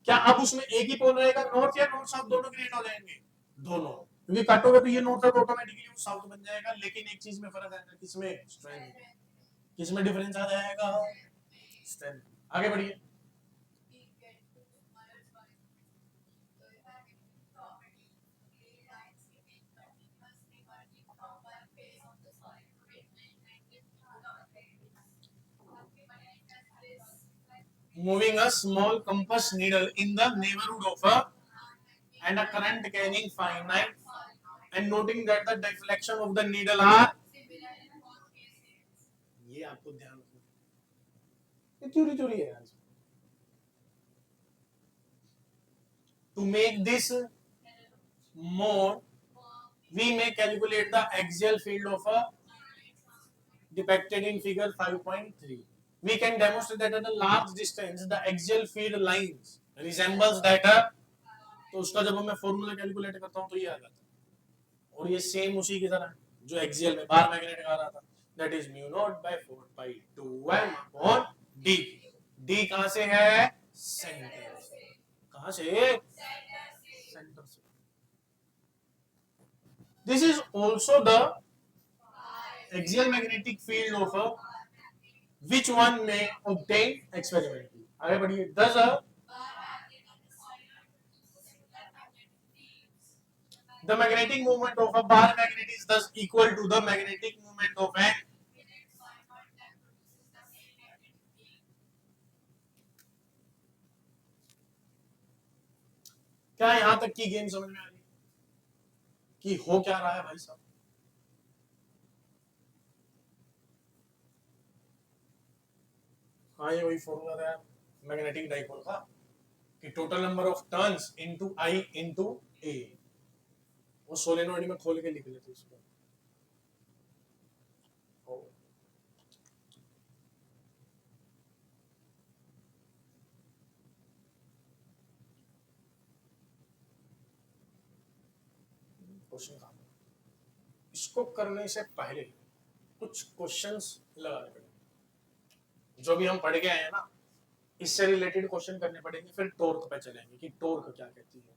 क्या अब उसमें एक ही पोल रहेगा, नॉर्थ या नॉर्थ साउथ दोनों क्रिएट हो जाएंगे, दोनों, क्योंकि काटोगे तो ये नॉर्थ साउथ ऑटोमेटिकली साउथ बन जाएगा, लेकिन एक चीज में फर्क आएगा, किसमें, स्ट्रेंथ, किसमें डिफरेंस आ जाएगा, स्ट्रेंथ। आगे बढ़िए। Moving a small compass needle in the neighborhood of a and a current carrying finite and noting that the deflection of the needle are, ये आपको ध्यान रखना, ये चोरी चोरी है। To make this more we may calculate the axial field of a depicted in figure 5.3. We can demonstrate that at a large distance the axial field lines resembles that तो उसका जब मैं फॉर्मूला कैलकुलेट करता हूँ तो ये आ जाता है और ये सेम उसी की तरह जो एक्सियल में बार मैग्नेट आ रहा था that is mu naught by 4 pi 2m upon d d कहां से है सेंटर से कहां से सेंटर से this is also the axial magnetic field of a which one may obtain experimentally आगे बढ़िए does a the magnetic moment of a bar magnet is thus equal to the magnetic moment of an क्या यहां तक की game समझ में आ रही कि हो क्या रहा है भाई साहब हाँ ये वही फॉर्मूला था मैग्नेटिक डाइपोल का कि total number of turns into I into A वो सोलेनोइड में खोल के लिख लेते उसको क्वेश्चन का इसको करने से पहले कुछ क्वेश्चंस लगाने पड़ेंगे जो भी हम पढ़ के आए हैं ना इससे रिलेटेड क्वेश्चन करने पड़ेंगे फिर टॉर्क पे चलेंगे कि टॉर्क क्या कहती है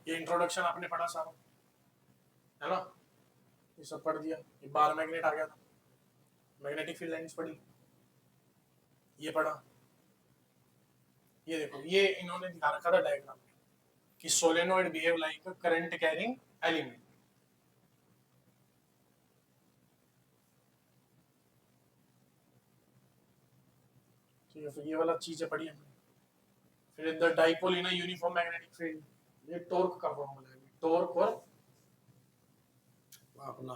ये इंट्रोडक्शन आपने पढ़ा सारा है ना ये सब पढ़ दिया ये बार मैग्नेट आ गया था मैग्नेटिक फील्ड लाइंस पढ़ी ये पढ़ा ये देखो ये इन्होंने दिखा रखा था डायग्राम में कि solenoid behave like a current carrying element तो ये वाला चीजें पढ़ी हमने फिर the dipole in a uniform magnetic field ये टॉर्क का फॉर्मूला है टॉर्क और अपना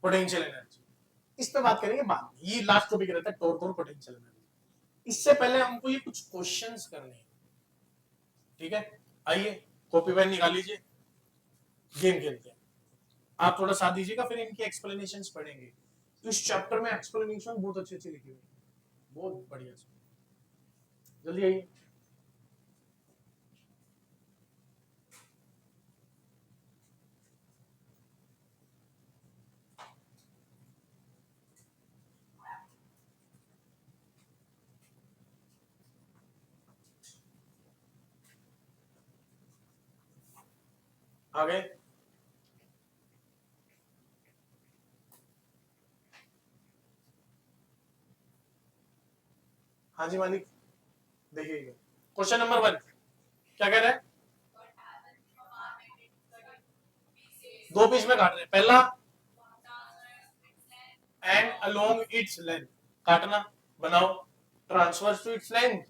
पोटेंशियल एनर्जी इस पे बात करेंगे बाद में ये लास्ट टॉपिक रहता है टॉर्क और पोटेंशियल एनर्जी इससे पहले हमको ये कुछ क्वेश्चंस करने हैं ठीक है आइए कॉपी पेन निकाल लीजिए गेम खेलते हैं आप थोड़ा साथ दीजिएगा फिर इनकी एक्सप्लेनेशंस पढ़ेंगे तो इस चैप्टर में एक्सप्लेनेशन बहुत अच्छी अच्छी लिखी हुई है बहुत बढ़िया जल्दी आइए आगे हाँ जी मालिक देखिए क्वेश्चन नंबर 1 क्या कह रहे हैं दो पीस में काट रहे हैं पहला एंड अलोंग इट्स लेंथ काटना बनाओ ट्रांसवर्स टू इट्स लेंथ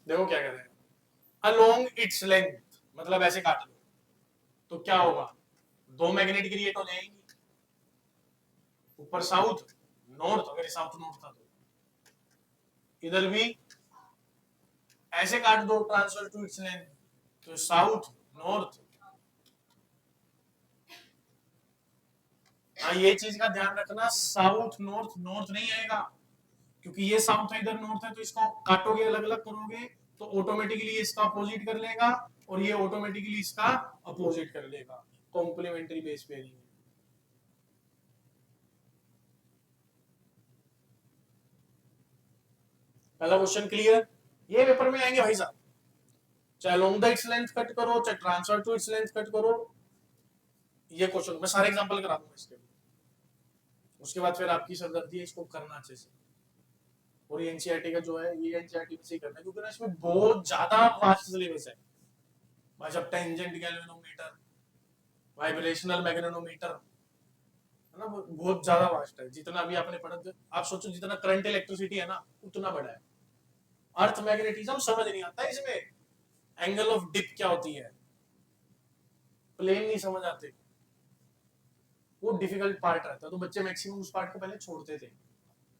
देखो क्या कह रहे हैं, अलोंग इट्स लेंथ, मतलब ऐसे काट लो तो क्या होगा, दो मैग्नेट क्रिएट हो जाएंगी, ऊपर साउथ नॉर्थ, अगर साउथ नॉर्थ था तो इधर भी ऐसे काट दो ट्रांसफर टू इट्स लेंथ, तो साउथ नॉर्थ। हाँ ये चीज का ध्यान रखना, साउथ नॉर्थ नॉर्थ नहीं आएगा, क्योंकि ये साउथ है इधर नॉर्थ है, तो इसको काटोगे अलग अलग करोगे तो ऑटोमेटिकली इसका अपोजिट कर लेगा और ये ऑटोमेटिकली इसका अपोजिट कर लेगा, कॉम्प्लीमेंट्री बेस पेयरिंग। पहला क्वेश्चन क्लियर, ये पेपर में आएंगे भाई साहब, चाहे long the its length cut करो चाहे transfer to its length cut करो, ये क्वेश्चन मैं सारे एग्जांपल करा दूंगा इसके, उसके बाद फिर आपकी सरदर्दी है इसको करना अच्छे से, और ये एनसीईआरटी का जो है ये एनसीईआरटी से ही करना है, क्योंकि ना इसमें बहुत ज्यादा वास्ट सिलेबस है भाई साहब, टेंजेंट गैल्वेनोमीटर, वाइब्रेशनल मैग्नेटोमीटर, है ना, बहुत ज्यादा वास्ट है, जितना भी आपने पढ़ा, आप सोचो जितना करंट इलेक्ट्रिसिटी है ना उतना बड़ा है, अर्थ मैग्नेटिज्म समझ नहीं आता इसमें, एंगल ऑफ डिप क्या होती है, प्लेन नहीं समझ आते, वो डिफिकल्ट पार्ट रहता है, तो बच्चे मैक्सिमम उस पार्ट को पहले छोड़ते थे,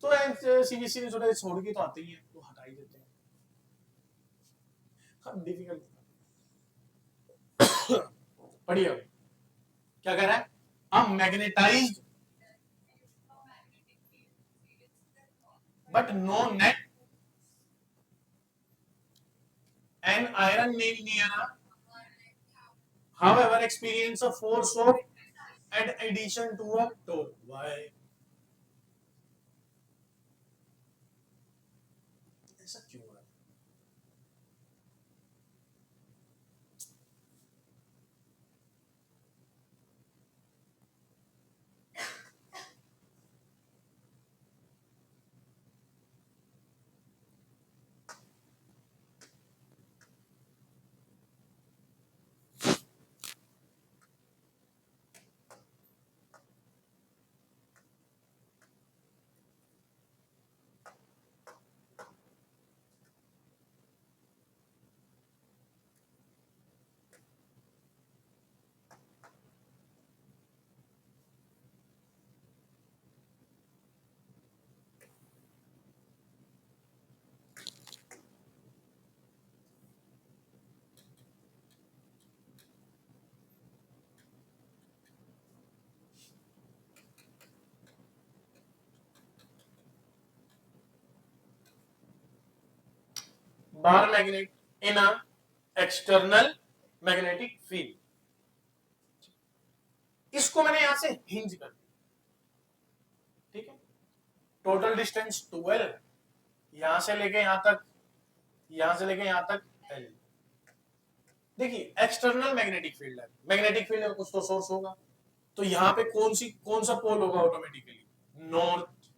तो सीबीएसई ने थोड़ा छोड़ के तो आते ही है, तो हटा ही देते हैं, हाँ डिफिकल्ट। पढ़िए क्या कह रहा है, अ magnetised but no net an iron nail near, however experience a force of and addition to a torque. Why? ऐसा क्यों है? Bar magnet in a external magnetic field, इसको मैंने यहां से हिंज कर दिया, ठीक है, टोटल डिस्टेंस 12, यहां से लेके यहां तक, यहां से लेके यहां तक L। देखिए एक्सटर्नल मैग्नेटिक फील्ड है, मैग्नेटिक फील्ड में कुछ तो सोर्स होगा, तो यहाँ पे कौन सा पोल होगा ऑटोमेटिकली, नॉर्थ,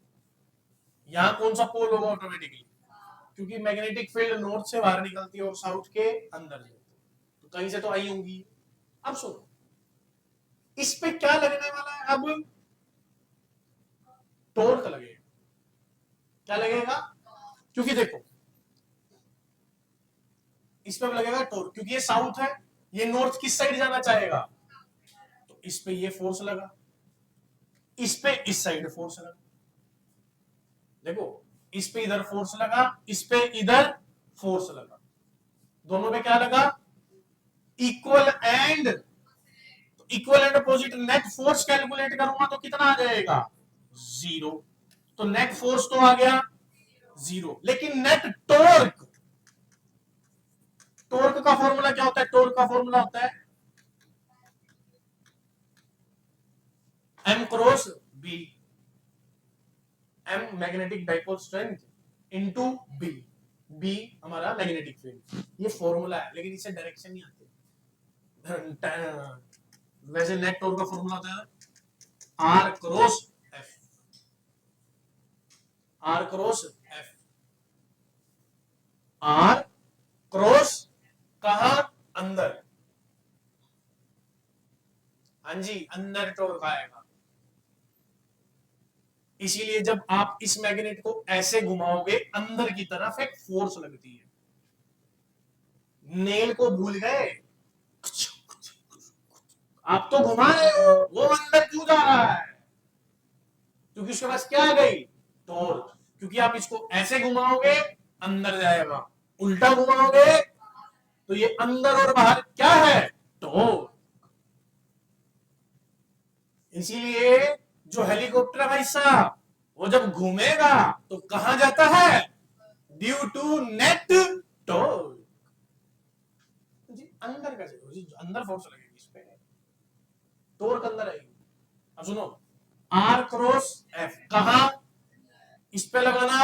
यहाँ कौन सा पोल होगा ऑटोमेटिकली, क्योंकि मैग्नेटिक फील्ड नॉर्थ से बाहर निकलती है और साउथ के अंदर जाती है, तो कहीं से तो आई होंगी। अब सुनो, इस पे क्या लगने वाला है, अब टॉर्क लगेगा, क्या लगेगा, क्योंकि देखो इस पे लगेगा टॉर्क, क्योंकि ये साउथ है, ये नॉर्थ किस साइड जाना चाहेगा, तो इस पे ये फोर्स लगा, इस पे इस साइड फोर्स लगा, देखो इस पे इधर फोर्स लगा, इस पे इधर फोर्स लगा, दोनों पे क्या लगा, equal and, equal and opposite, net force calculate करूंगा तो कितना आ जाएगा, 0, तो नेट फोर्स तो आ गया 0, लेकिन नेट टॉर्क, टॉर्क का फॉर्मूला क्या होता है, टॉर्क का फॉर्मूला होता है m cross b, m magnetic dipole strength into b, b हमारा मैग्नेटिक फील्ड, ये फॉर्मूला है, लेकिन इससे डायरेक्शन नहीं आती, वैसे नेट टॉर्क का फॉर्मूला होता है r cross f, r cross f, r cross कहा, अंदर, हाँ जी अंदर टॉर्क आएगा, इसीलिए जब आप इस मैग्नेट को ऐसे घुमाओगे अंदर की तरफ एक फोर्स लगती है, नेल को भूल गए, आप तो घुमा रहे हो, वो अंदर क्यों जा रहा है? क्योंकि उसके पास क्या आ गई? टॉर्क। क्योंकि आप इसको ऐसे घुमाओगे अंदर जाएगा, उल्टा घुमाओगे तो ये अंदर और बाहर क्या है? टॉर्क। इसीलिए जो हेलीकॉप्टर है भाई साहब, वो जब घूमेगा तो कहां जाता है? Due to net torque. अंदर कैसे? अंदर फोर्स लगेगी इस पे, टॉर्क अंदर आएगी। अब सुनो, आर क्रॉस एफ कहा? इस पे लगाना,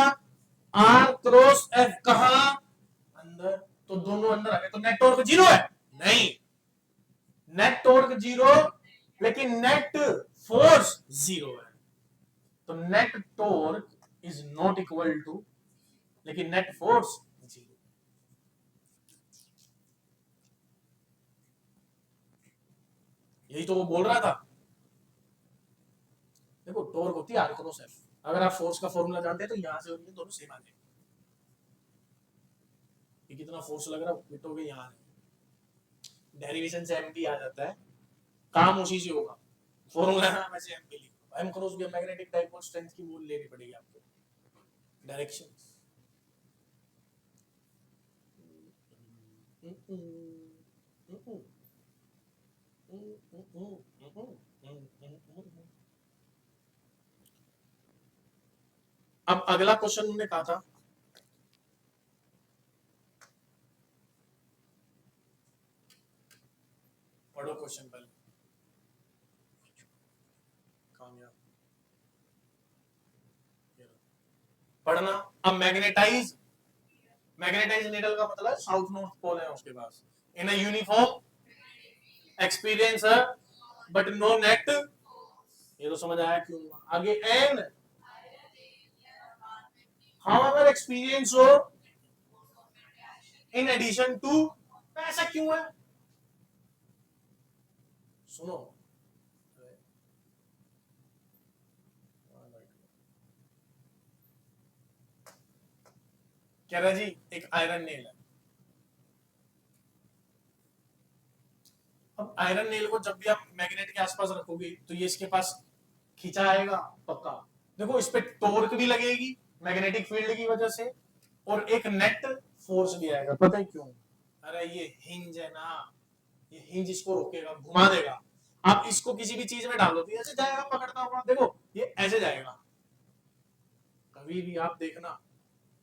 आर क्रॉस एफ कहा? अंदर। तो दोनों अंदर आ गए, तो नेट टॉर्क जीरो है? नहीं, नेट टॉर्क जीरो, लेकिन नेट फोर्स जीरो है। तो net torque is not equal to, लेकिन नेट फोर्स जीरो। यही तो वो बोल रहा था। देखो, टॉर्क होती है आर क्रॉस एफ। अगर आप फोर्स का फॉर्मूला जानते हैं तो यहां से दोनों सेम आ जाएंगे। कितना फोर्स लग रहा है तो यहाँ डेरिवेशन से एमपी आ जाता है, काम उसी से होगा। फॉर्मूला है वैसे एमपी लिखो, M cross B magnetic dipole strength की वो लेनी पड़ेगी आपको, डायरेक्शन। अब अगला क्वेश्चन उन्होंने कहा था, पढ़ो क्वेश्चन पहले, कामयाब पढ़ना। अब मैग्नेटाइज, मैग्नेटाइज नीडल का मतलब साउथ नॉर्थ पोल है उसके पास, इन अ यूनिफॉर्म एक्सपीरियंस है बट नो नेट। ये तो समझ आया क्यों। आगे एन हाउएवर एक्सपीरियंस हो इन एडिशन टू, ऐसा क्यों है? सुनो, कह रहा जी एक आयरन नेल है। अब आयरन नेल को जब भी आप मैग्नेट के आसपास रखोगे तो ये इसके पास खींचा आएगा पक्का। देखो, इस पे टॉर्क भी लगेगी मैग्नेटिक फील्ड की वजह से, और एक नेट फोर्स भी आएगा। पता है क्यों? अरे ये हिंज है ना, ये हिंज इसको रोकेगा, घुमा देगा। आप इसको किसी भी चीज में डालो तो ऐसे जाएगा पकड़ता हुआ, देखो ये ऐसे जाएगा। कभी भी आप देखना,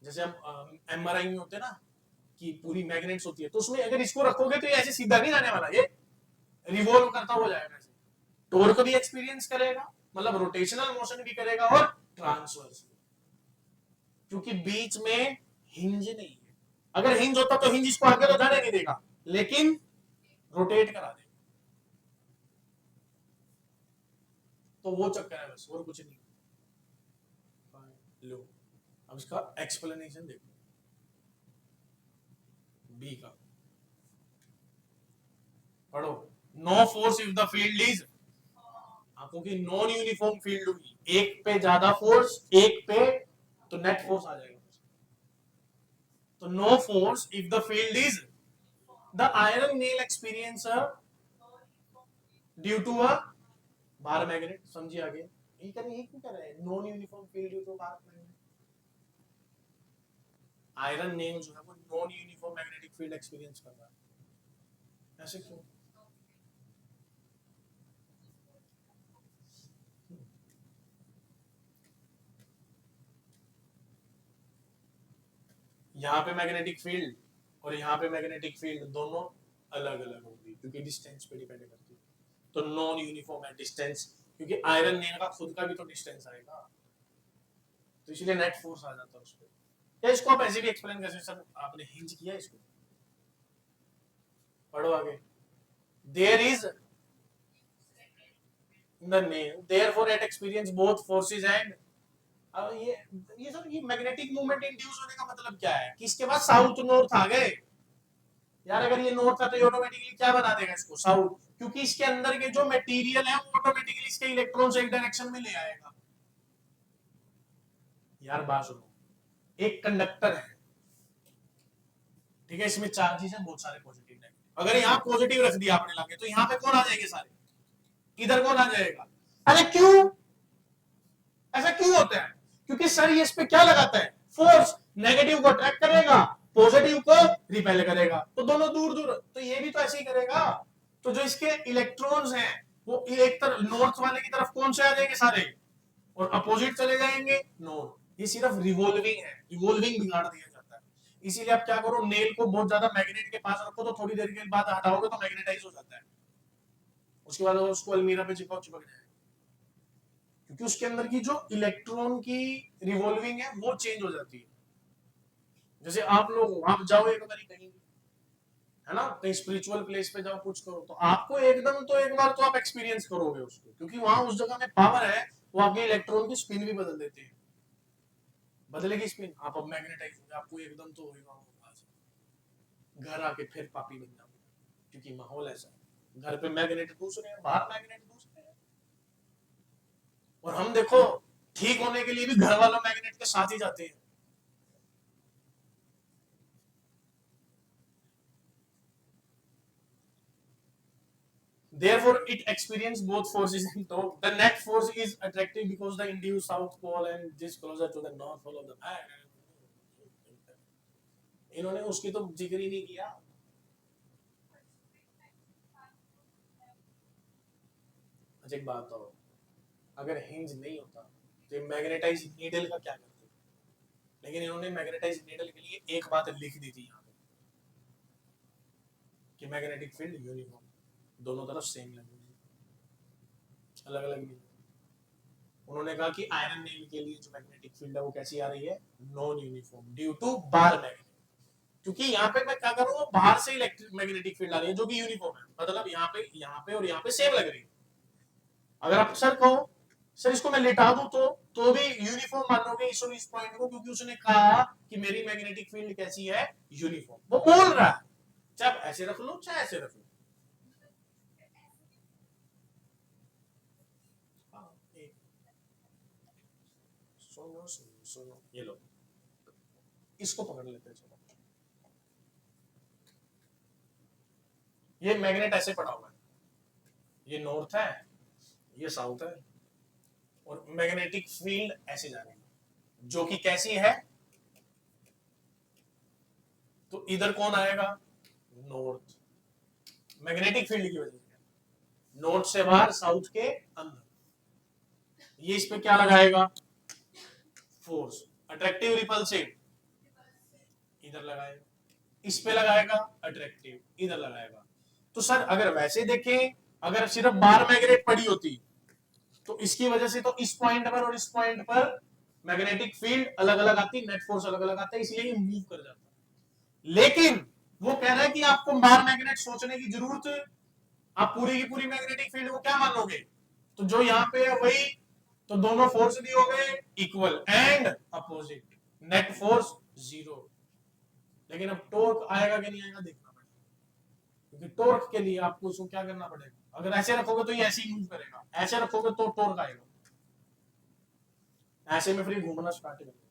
जैसे हम एमआरआई में होते हैं ना कि पूरी मैग्नेट्स होती है, तो उसमें अगर इसको रखोगे तो ये ऐसे सीधा नहीं जाने वाला, ये रिवॉल्व करता हुआ जाएगा। ऐसे टॉर्क भी एक्सपीरियंस करेगा, मतलब रोटेशनल मोशन भी करेगा और ट्रांसवर्स, क्योंकि बीच में हिंज नहीं है। अगर हिंज होता तो हिंज इसको आगे तो जाने नहीं देगा, लेकिन रोटेट करा देगा। तो वो चक्कर है बस, और कुछ नहीं। लो, अब इसका एक्सप्लेनेशन देखो बी का, पढ़ो। No force if the field is, आंखों की नॉन यूनिफॉर्म फील्ड होगी, एक पे ज्यादा फोर्स, एक पे तो नेट फोर्स आ जाएगा। तो no force if the field is, the iron nail experience due to a bar magnet. समझिए आगे, ये कर ये क्यों कर रहे हैं? Non uniform field due to bar magnet. Iron nail जो है वो non uniform magnetic field experience कर रहा है, ऐसे क्यों? यहाँ पे मैग्नेटिक फील्ड और यहाँ पे मैग्नेटिक फील्ड दोनों अलग अलग होगी, क्योंकि डिस्टेंस पे डिपेंड करती है। तो नॉन यूनिफॉर्म है डिस्टेंस, क्योंकि आयरन नेल का खुद का भी तो डिस्टेंस आएगा, तो इसलिए नेट फोर्स आ जाता है उस पर। या इसको आप ऐसे भी एक्सप्लेन कर सकते, सर आपने हिंज किया इसको, पढ़ो आगे। There is the nail therefore at experience both forces and, अब ये सर ये मैग्नेटिक मूवमेंट इंड्यूस होने का मतलब क्या है? कि इसके बाद साउथ नॉर्थ आ गए। यार अगर ये नॉर्थ था तो ये ऑटोमेटिकली क्या बना देगा इसको? साउथ, क्योंकि इसके अंदर के जो मटेरियल है वो ऑटोमेटिकली इसके इलेक्ट्रॉन्स एक डायरेक्शन में ले आएगा। यार बात सुनो, एक कंडक्टर है, ठीक है, इसमें चार्जेस हैं बहुत सारे पॉजिटिव नेगेटिव। अगर यहाँ पॉजिटिव रख दिया आपने लाके तो यहाँ पे कौन आ जाएंगे सारे, इधर कौन आ जाएगा। अरे क्यों, ऐसा क्यों होता है, क्योंकि सर ये इस पे क्या लगाता है, फोर्स, नेगेटिव को अट्रैक्ट करेगा, पॉजिटिव को रिपेल करेगा, तो दोनों दूर दूर, तो ये भी तो ऐसे ही करेगा। तो जो इसके इलेक्ट्रॉन्स हैं वो एक तरफ नॉर्थ वाले की तरफ कौन से आ जाएंगे सारे, और अपोजिट चले जाएंगे नॉर्थ। ये सिर्फ रिवॉल्विंग है, रिवॉल्विंग बिगाड़ दिया जाता है। इसीलिए आप क्या करो, नेल को बहुत ज्यादा मैग्नेट के पास रखो तो थोड़ी देर के बाद हटाओगे तो मैग्नेटाइज हो जाता है, उसके बाद उसको अलमीरा पे चिपक चिपक जाएगा, क्योंकि उसके अंदर की जो इलेक्ट्रॉन की रिवॉल्विंग है वो चेंज हो जाती है। जैसे आप लोग आप जाओ एक बार कहीं, है ना, कहीं स्पिरिचुअल प्लेस पे जाओ कुछ करो तो आपको एकदम तो एक बार तो आप एक्सपीरियंस करोगे उसको, क्योंकि वहां उस जगह में पावर है, वो आपके इलेक्ट्रॉन की स्पिन भी बदल देते हैं, बदलेगी स्पिन, आप अब मैग्नेटाइज हो, आपको एकदम तो होगा, घर आके फिर पापी बन जाओगे, क्योंकि माहौल ऐसा है, घर पे मैग्नेट दूसरे हैं, बाहर मैग्नेट दूसरे हैं। और हम देखो ठीक होने के लिए भी घर वालों मैग्नेट के साथ ही जाते हैं। Therefore, it experiences both forces in tow. The net force is attractive because the induced south pole and this closer to the north pole of the planet. इन्होंने उसकी तो जिक्र ही नहीं किया। अच्छा एक बात तो, अगर हिंज नहीं होता तो मैग्नेटाइज नीडल का क्या करते, लेकिन इन्होंने मैग्नेटाइज नीडल के लिए एक बात लिख दी थी यहाँ पे कि मैग्नेटिक फील्ड यूनिफॉर्म, दोनों तरफ सेम लगेगी, अलग अलग नहीं। उन्होंने कहा कि आयरन नेल के लिए जो मैग्नेटिक फील्ड है वो कैसी आ रही है, non uniform due to bar magnet, क्योंकि यहाँ पे मैं क्या कर रहा हूँ, बाहर से इलेक्ट्रिक मैग्नेटिक फील्ड आ रही है जो कि यूनिफॉर्म है, मतलब यहाँ पे और यहाँ पे सेम लग रही है। अगर आप सर कहो सर इसको मैं लिटा दूं तो भी यूनिफॉर्म मानोगे इस पॉइंट को, क्योंकि उसने कहा कि मेरी मैग्नेटिक फील्ड कैसी है, यूनिफॉर्म, वो बोल रहा है, चाहे आप ऐसे रख लो चाहे ऐसे रख लो। सुनो सुनो सुनो, ये लो इसको पकड़ लेते हैं, चलो ये मैग्नेट ऐसे पड़ा हुआ है, ये नॉर्थ है ये साउथ है, और मैग्नेटिक फील्ड ऐसे जा रही है जो कि कैसी है, तो इधर कौन आएगा, नॉर्थ, मैग्नेटिक फील्ड की वजह से नॉर्थ से बाहर साउथ के अंदर, ये इस पे क्या लगाएगा, फोर्स, अट्रैक्टिव रिपल्सिव, इधर लगाएगा, इस पे लगाएगा अट्रैक्टिव, इधर लगाएगा। तो सर अगर वैसे देखें, अगर सिर्फ बार मैग्नेट पड़ी होती तो इसकी वजह से तो इस पॉइंट पर और इस पॉइंट पर मैग्नेटिक फील्ड अलग अलग आती, नेट फोर्स अलग अलग आता है, इसलिए ये मूव कर जाता है। लेकिन वो कह रहा है कि आपको बार मैग्नेट सोचने की जरूरत, आप पूरी की पूरी मैग्नेटिक फील्ड को क्या मानोगे, तो जो यहाँ पे है वही, तो दोनों फोर्स भी हो गए equal and opposite, net force zero. लेकिन अब टॉर्क आएगा कि नहीं आएगा देखना पड़ेगा, क्योंकि टॉर्क के लिए आपको उसको क्या करना पड़ेगा, अगर ऐसे रखोगे तो ये ऐसे ही मूव करेगा, ऐसे रखोगे तो टॉर्क आएगा, ऐसे में फिर घूमना स्टार्ट करेगा।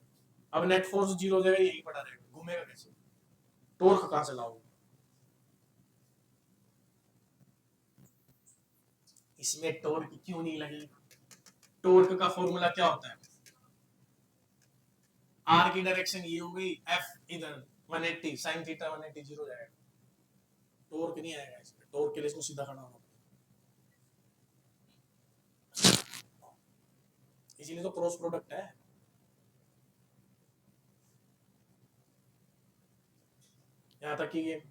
अब नेट फोर्स जीरो हो जाएगा, यही पड़ा रहेगा, घूमेगा कैसे, टॉर्क कहां से लाओगे। इसमें टॉर्क क्यों नहीं लगेगा, टॉर्क का फॉर्मूला क्या होता है, आर की डायरेक्शन ये हो गई, एफ इधर 180 sin थीटा 180 जीरो जाएगा, टॉर्क नहीं आएगा इसमें, टॉर्क के लिए इसको सीधा खड़ा होना, इसीलिए तो क्रॉस प्रोडक्ट है। यहां तक कि ये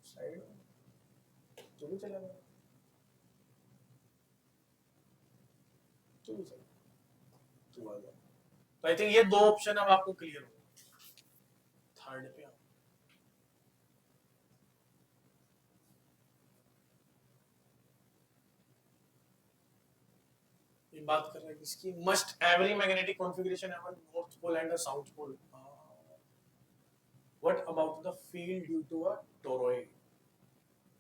साइड तो भी चला गया, तो भी चला, तो आ गया। तो आई थिंक ये दो ऑप्शन अब आपको क्लियर हो, थर्ड पे ये बात कर रहे हैं किसकी, must every magnetic configuration have a north pole and a south pole, what about the field due to a toroid,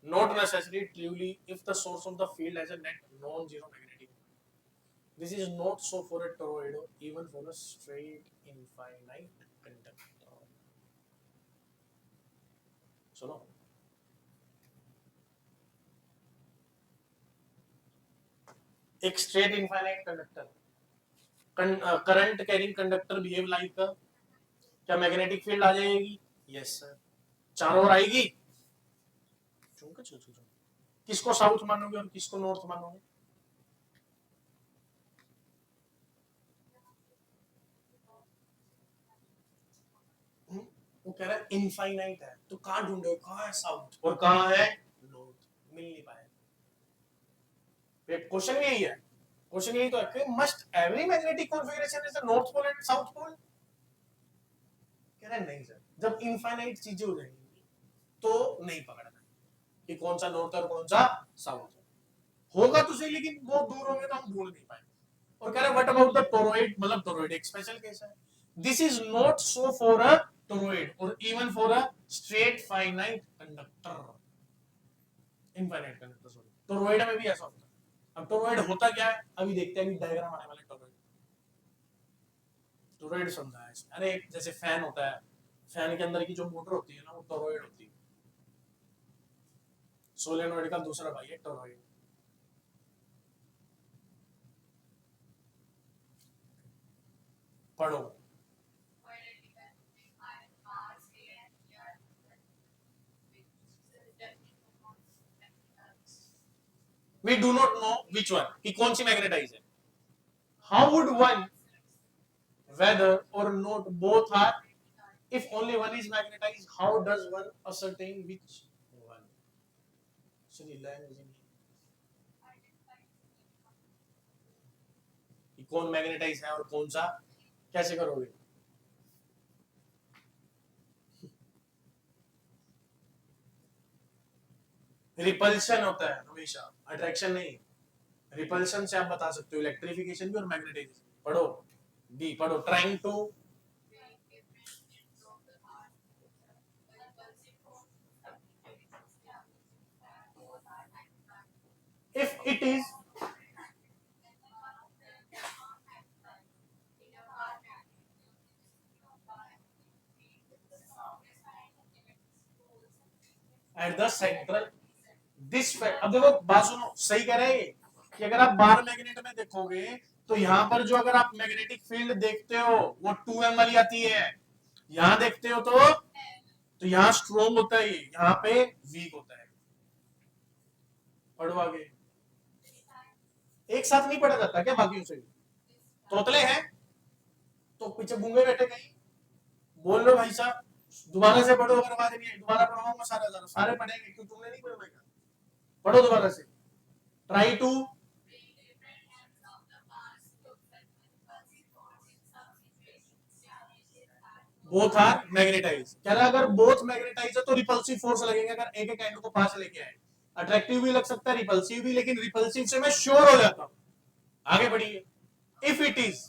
not necessarily truly if the source of the field has a net non-zero magnetic moment. This is not so for a toroid or even for a straight infinite conductor. सुनो, एक straight infinite conductor current carrying conductor behave like क्या magnetic field आ जाएगी? Yes sir. चारों ओर आएगी। किसको south मानोगे और किसको नॉर्थ मानोगे? वो कह रहा है इनफाइनाइट है, तो कहां ढूंढो, कहां है साउथ और कहां है नॉर्थ? मिल नहीं पाए। क्वेश्चन यही है, क्वेश्चन यही तो है, must every magnetic configuration is the north pole and south pole? कह रहा है नहीं सर, जब इनफाइनाइट चीजें हो जाएंगी तो नहीं पकड़ना कि कौन सा नॉर्थ और कौन सा साउथ होगा तो सही, लेकिन वो दूर होंगे तो हम ढूंढ नहीं पाएंगे। और कह रहे हैं व्हाट अबाउट द टोरॉइड, मतलब टोरॉइड एक स्पेशल केस है। This is not so for a toroid और even for a straight finite conductor, infinite conductor sorry, toroid में भी ऐसा होता है। अब टोरॉइड होता क्या है अभी देखते हैं, अभी डायग्राम आने वाले टोरॉइड। टोरॉइड समझा है, अरे जैसे फैन होता है, फैन के अंदर की जो मोटर होती है ना वो टोरॉइड होती है। सोलेनोइड का दूसरा भाई है टोरॉइड। पढ़ो। We do not know which one, कि कौन सी मैग्नेटाइज है। How would one whether or not both are? If only one is magnetized, how does one ascertain which one? सुनिए लैंग्वेज में कि कौन मैग्नेटाइज है और कौन सा, कैसे करोगे? रिपल्शन होता है हमेशा, अट्रैक्शन नहीं। रिपल्शन से आप बता सकते हो इलेक्ट्रिफिकेशन भी और मैग्नेटाइजेशन। पढ़ो डी, पढ़ो trying to if it is at the central this fact। अब देखो बात सुनो, सही कह रहे हैं कि अगर आप बार मैग्नेट में देखोगे तो यहाँ पर जो अगर आप मैग्नेटिक फील्ड देखते हो वो 2m वाली आती है, यहाँ देखते हो तो यहाँ स्ट्रोंग होता है, यहाँ पे वीक होता है। पढ़ो आगे। एक साथ नहीं पढ़ा जाता क्या बाकियों से? तोतले हैं तो पीछे गूंगे बैठे कहीं, बोल लो भाई साहब दोबारा से पढ़ो, अगर आवाज नहीं आई दोबारा पढ़ाऊंगा, सारे सारे पढ़ेंगे क्यों, तुमने नहीं पढ़ना क्या? पढ़ो दोबारा से। Try to both are magnetise. कह रहा है अगर बोथ मैग्नेटाइज है तो रिपल्सिव फोर्स लगेगा, अगर एक एक एंड को पास लेके आए। अट्रैक्टिव भी लग सकता है, रिपल्सिव भी, लेकिन रिपल्सिव से मैं श्योर हो जाता हूं। आगे बढ़िए। इफ इट इज,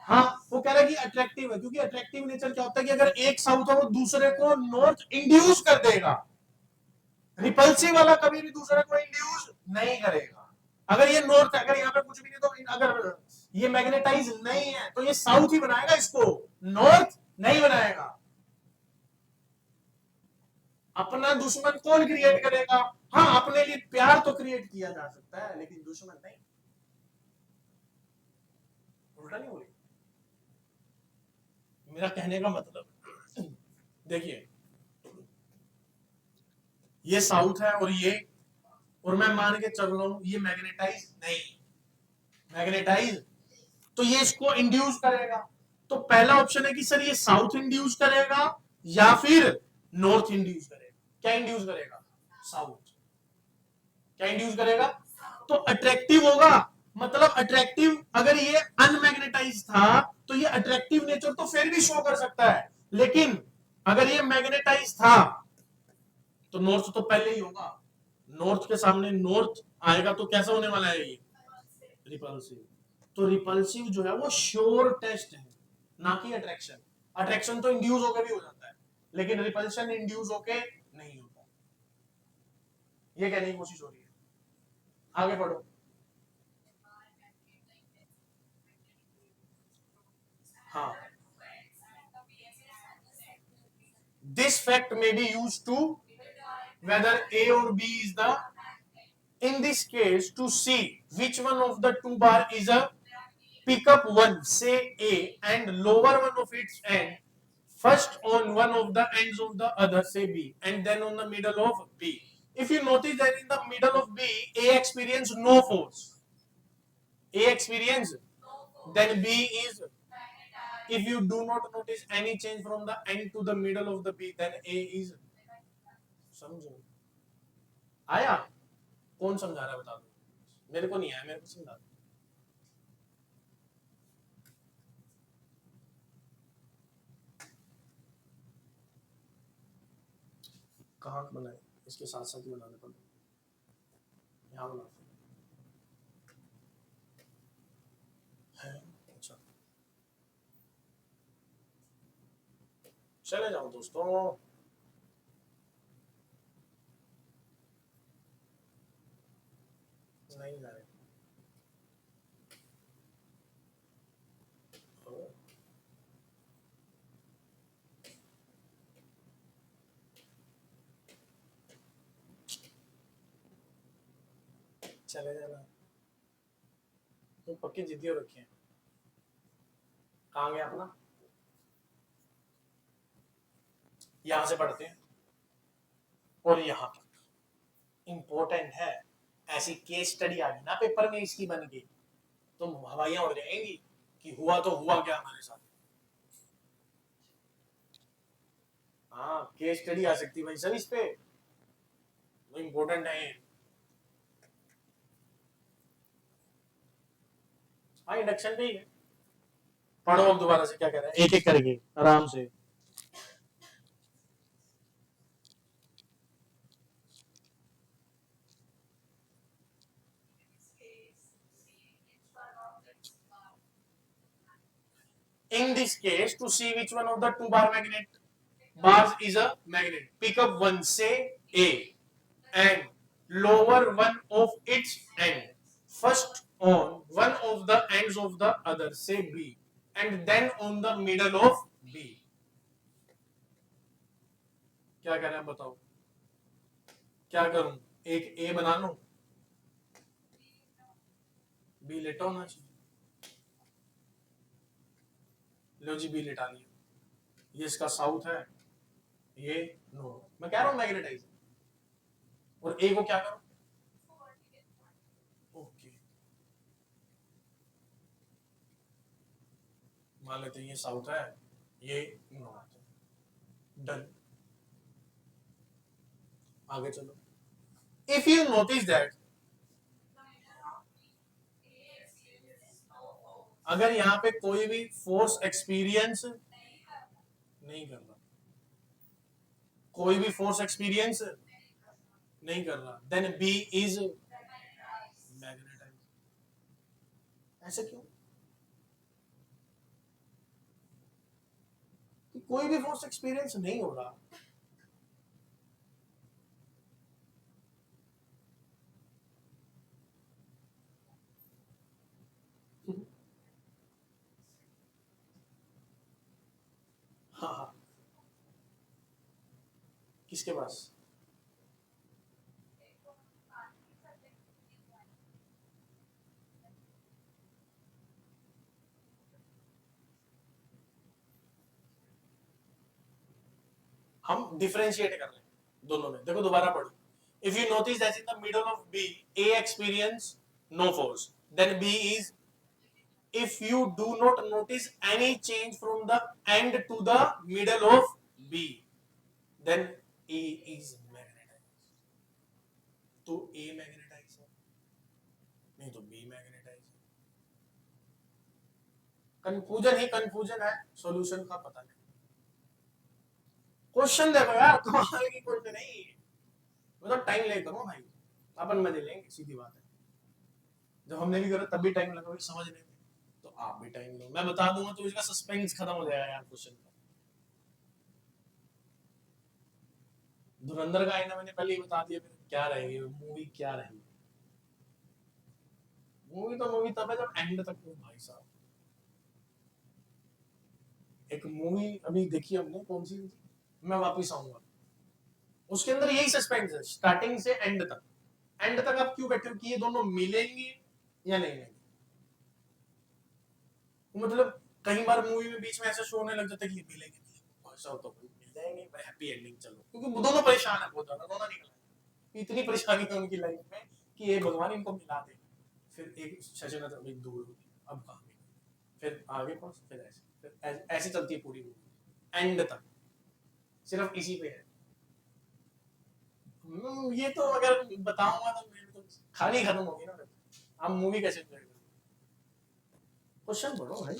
हाँ वो कह रहा है कि अट्रैक्टिव है, क्योंकि अट्रैक्टिव नेचर क्या होता है कि अगर एक साउथ है वो दूसरे को नॉर्थ इंड्यूस कर देगा, रिपल्सिव वाला कभी भी दूसरे को इंड्यूस नहीं करेगा। अगर ये नॉर्थ, अगर यहाँ पे कुछ भी नहीं तो अगर ये मैग्नेटाइज नहीं है तो ये साउथ ही बनाएगा, इसको नॉर्थ नहीं बनाएगा। अपना दुश्मन कौन क्रिएट करेगा? हाँ अपने लिए प्यार तो क्रिएट किया जा सकता है लेकिन दुश्मन नहीं। उल्टा नहीं बोली, मेरा कहने का मतलब देखिए ये साउथ है और मैं मान के चल रहा हूं ये मैग्नेटाइज नहीं, मैग्नेटाइज तो ये इसको इंड्यूस करेगा। तो पहला ऑप्शन है कि सर ये साउथ इंड्यूस करेगा या फिर नॉर्थ इंड्यूस करेगा। क्या इंड्यूस करेगा? साउथ। क्या इंड्यूस करेगा? तो अट्रैक्टिव होगा, मतलब अट्रैक्टिव, अगर ये अनमैग्नेटाइज था तो ये अट्रैक्टिव नेचर तो फिर भी शो कर सकता है, लेकिन अगर ये मैग्नेटाइज था तो नॉर्थ तो पहले ही होगा। नॉर्थ के सामने नॉर्थ आएगा तो कैसा होने वाला है ये? रिपल्सिव। तो रिपल्सिव जो है वो श्योर टेस्ट है, ना कि अट्रैक्शन। अट्रैक्शन तो इंड्यूस होकर भी हो जाता है। लेकिन रिपल्शन इंड्यूस होके नहीं होता। ये कहने की कोशिश हो रही है। आगे पढ़ो। हाँ, this fact may be used to whether A or B is the, in this case, to see which one of the two bar is a pick up one, say A, and lower one of its end first on one of the ends of the other, say B, and then on the middle of B. If you notice that in the middle of B, A experience no force. A experience, then B is. If you do not notice any change from the end to the middle of the B, then A is. समझो आया? कौन समझा रहा है बता दो, मेरे को नहीं आया, मेरे को समझा दो। कहाँ बनाए? इसके साथ साथ ही बनाने पड़े, यहाँ बनाते हैं। अच्छा, चले जाओ दोस्तों। नहीं जा रहे। चले जाना, तुम पक्की जिद्दी हो रखी है। कहाँ गया अपना? यहां से पढ़ते हैं और यहां तक इंपॉर्टेंट है। ऐसी केस स्टडी आ गई ना पेपर में इसकी बन के, तुम हवाइयां उड़ जाएंगी कि हुआ तो हुआ क्या हमारे साथ। हाँ, केस स्टडी आ सकती भाई सब इस पे, वो इंपॉर्टेंट है। हाँ, इंडक्शन पे ही है। पढ़ो अब दोबारा से क्या कह रहा है, एक एक करके आराम से। In this case, to see which one of the two bars is a magnet, pick up one, say A, and lower one of its end first on one of the ends of the other, say B, and then on the middle of B. क्या कह रहे हैं बताओ, क्या करूं? एक A बना लूं, B लेटा होना चाहिए। लो जी, B लेटा लिया। ये इसका साउथ है, ये नॉर्थ। मैं कह रहा हूं मैग्नेटाइज, और A को क्या करूं? ओके, मान लेते हैं ये साउथ है, ये नॉर्थ है। डन, आगे चलो। इफ यू नोटिस दैट, अगर यहाँ पे कोई भी फोर्स एक्सपीरियंस नहीं कर रहा, कोई भी फोर्स एक्सपीरियंस नहीं कर रहा, देन बी इज मैग्नेटाइज। ऐसे क्यों? कि कोई भी फोर्स एक्सपीरियंस नहीं हो रहा। हाँ हाँ, किसके पास? हम डिफरेंशिएट कर रहे हैं दोनों में, देखो दोबारा पढ़ो। If you notice that in the middle of B A experience no force, then B is. if you do not notice any change from the end to the middle of B, then A is magnetized। तो A magnetise है, नहीं तो B magnetise है। Confusion ही confusion है, solution का पता नहीं। Question देखो यार, कमाल की क्वेश्चन नहीं, मतलब टाइम ले करो भाई, अपन मजे लेंगे, सीधी बात है। जब हमने भी करा तब भी टाइम लगा समझने में, तो आप भी टाइम लो, मैं बता दूंगा तो इसका सस्पेंस खत्म हो जाएगा यार क्वेश्चन का। धुरंधर का आईना मैंने पहले ही बता दिया, फिर क्या रहेगी मूवी, क्या रहेगी मूवी? तो मूवी तब है जब एंड तक हो भाई साहब। एक मूवी अभी देखी हमने, कौन सी, मैं वापिस आऊंगा, उसके अंदर यही सस्पेंस है स्टार्टिंग से एंड तक। एंड तक आप क्यों बैठे हो कि ये दोनों मिलेंगे या नहीं मिलेंगे? मतलब कई बार मूवी में बीच में ऐसा शो होने लग जाता है कि मिलेंगे, ऐसा होता है मिल जाएंगे हैप्पी एंडिंग चलो, क्योंकि दोनों परेशान है बहुत ज्यादा, दोनों निकला, इतनी परेशानी है उनकी लाइफ में कि ये भगवान इनको मिला दे। फिर एक सेशन अभी दूर हो गया, अब कहाँ मिले, फिर आगे पहुंच, फिर ऐसे, फिर ऐसे चलती है पूरी मूवी एंड तक, सिर्फ इसी पे है। ये तो अगर बताऊंगा तो मेरे तो खाली खत्म होगी ना, हम मूवी कैसे एंजॉय करेंगे? क्वेश्चन पढ़ो भाई,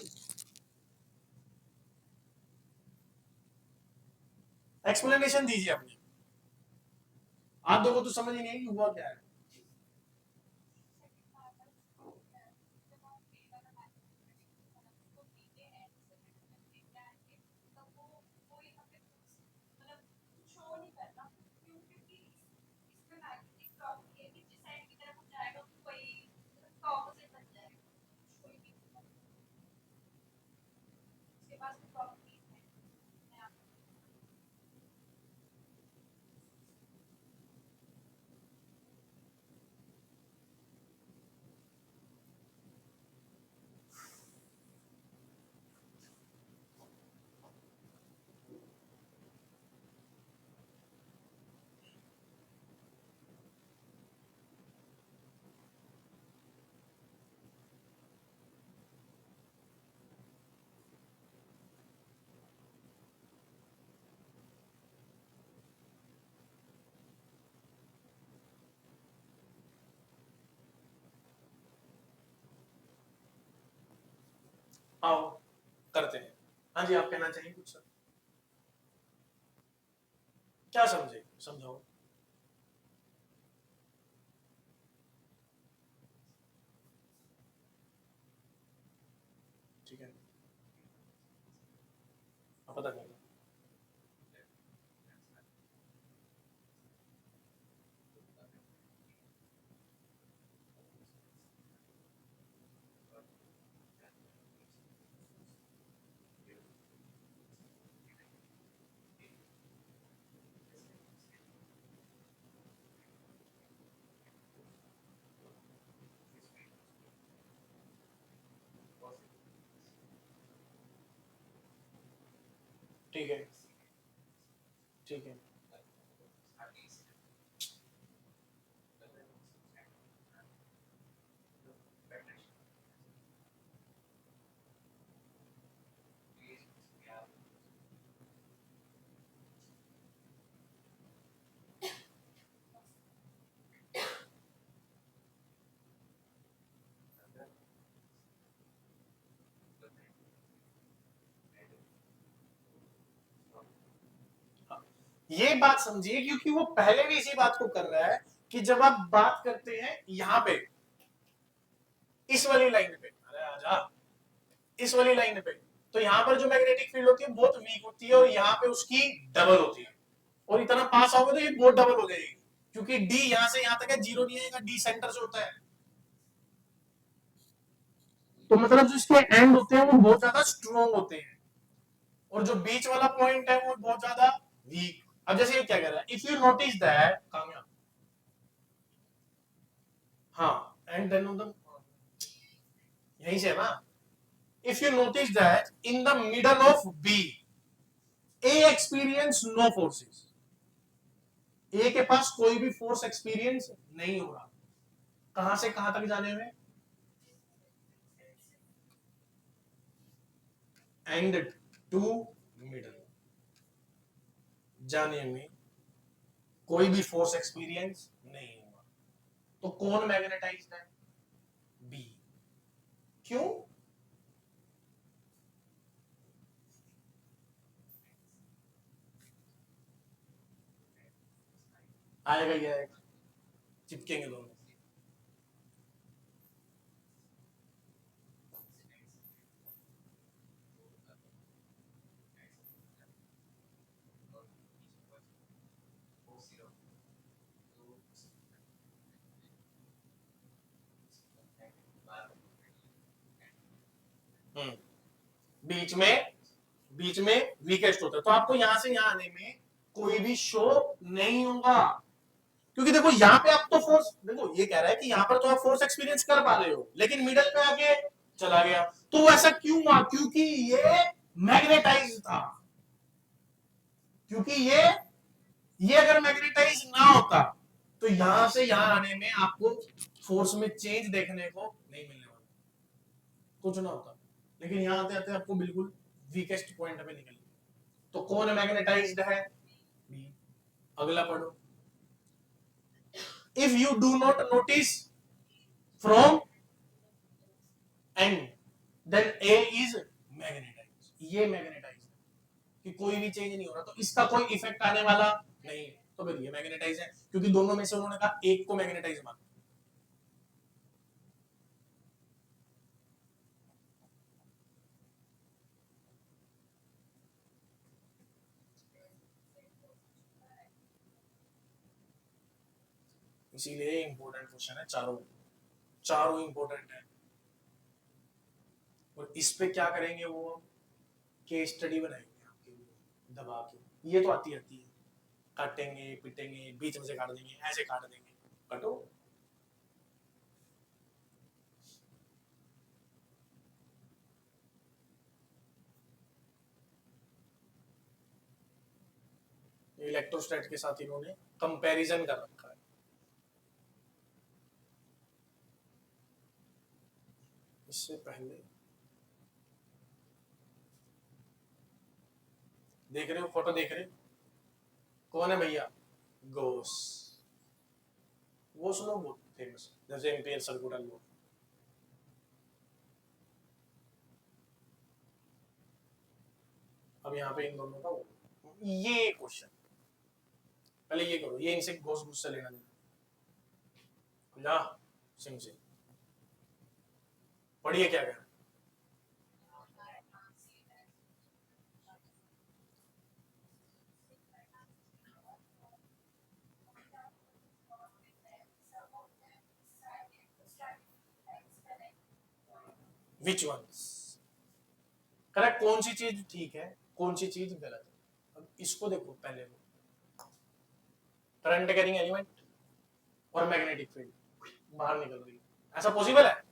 एक्सप्लेनेशन दीजिए अपने, आप देखो तो समझ ही नहीं हुआ क्या है। आओ करते हैं। हाँ जी, आप कहना चाहिए कुछ सर? क्या समझे, समझाओ। ठीक है, आप पता कर लो। ठीक है, ठीक है। ये बात समझिए, क्योंकि वो पहले भी इसी बात को कर रहा है कि जब आप बात करते हैं यहां पे इस वाली लाइन पे, अरे आजा, इस वाली लाइन पे, तो यहां पर जो मैग्नेटिक फील्ड होती है बहुत वीक होती है और यहां पे उसकी डबल होती है, और इतना पास आओगे तो ये बहुत डबल हो जाएगी, क्योंकि डी यहां से यहां तक है, जीरो नहीं आएगा, डी सेंटर से होता है। तो मतलब जो इसके एंड होते हैं वो बहुत ज्यादा स्ट्रॉन्ग होते हैं, और जो बीच वाला पॉइंट है वो बहुत ज्यादा वीक। अब जैसे ये क्या कह रहा है, इफ यू नोटिस दैट, कामयाब, हाँ, एंड देन ऑन द, यहीं से ना, if you notice that in the middle of B A experience no forces, A के पास कोई भी फोर्स एक्सपीरियंस नहीं हो रहा, कहां से कहां तक जाने में, एंड टू मिडल जाने में कोई भी फोर्स एक्सपीरियंस नहीं हुआ, तो कौन मैग्नेटाइज्ड है, बी। क्यों? आएगा ही आएगा, चिपकेंगे दोनों। बीच में वीकेस्ट होता है, तो आपको यहां से यहां आने में कोई भी शो नहीं होगा, क्योंकि देखो यहां पे आप तो फोर्स, देखो ये कह रहा है कि यहां पर तो आप फोर्स एक्सपीरियंस कर पा रहे हो, लेकिन मिडल पे आके चला गया, तो ऐसा क्यों हुआ? क्योंकि ये मैग्नेटाइज था, क्योंकि ये अगर मैग्नेटाइज ना होता तो यहां से यहां आने में आपको फोर्स में चेंज देखने को नहीं मिलने वाला, कुछ ना होता, लेकिन यहां आते आते आपको बिल्कुल वीकेस्ट पॉइंट पे निकल गया। तो कौन मैग्नेटाइज्ड है? बी। अगला पढ़ो, if you do not notice from end then A is magnetise, ये मैग्नेटाइज कि कोई भी चेंज नहीं हो रहा, तो इसका कोई इफेक्ट आने वाला नहीं है, तो फिर ये मैग्नेटाइज है, क्योंकि दोनों में से उन्होंने कहा एक को मैग्नेटाइज माना। इसीलिए इंपॉर्टेंट क्वेश्चन है, चारों चारों इंपॉर्टेंट है, और इस पे क्या करेंगे वो केस स्टडी बनाएंगे आपके लिए दबा के, ये तो आती है, काटेंगे पिटेंगे, बीच में से काट देंगे, ऐसे काट देंगे, कटो। इलेक्ट्रोस्टैट के साथ इन्होंने कंपैरिजन कर रखा है। इससे पहले देख रहे हो, फोटो देख रहे हो, कौन है भैया? गोस। वो सुनो बहुत फेमस, जैसे एम्पियर सर्कुलर लॉ। अब यहाँ पे इन दोनों का ये क्वेश्चन, पहले ये करो, ये इनसे घोष घुस से लेना देना, सिंह से पढ़िए क्या कह, विच वंस करेक्ट, कौन सी चीज ठीक है, कौन सी चीज गलत है। अब इसको देखो, पहले करंट कैरिंग एलिमेंट और मैग्नेटिक फील्ड बाहर निकल रही है, ऐसा पॉसिबल है?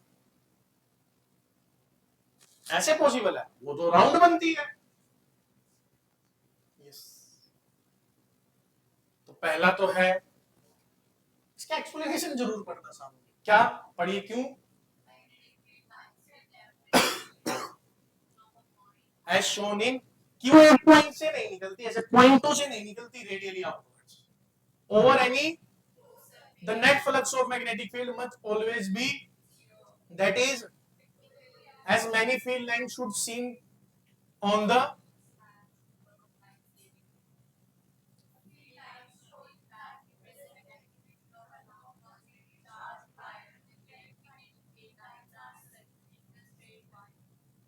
ऐसे पॉसिबल है? वो तो राउंड बनती है। यस, तो पहला तो है, इसका एक्सप्लेनेशन जरूर पढ़ना सामने, क्या पढ़िए, क्यों? एज शोन इन, कि वो एक पॉइंट से नहीं निकलती, ऐसे पॉइंटों से नहीं निकलती radially outwards over any, the net flux of magnetic field must always be, that is, as many field lines should seen on the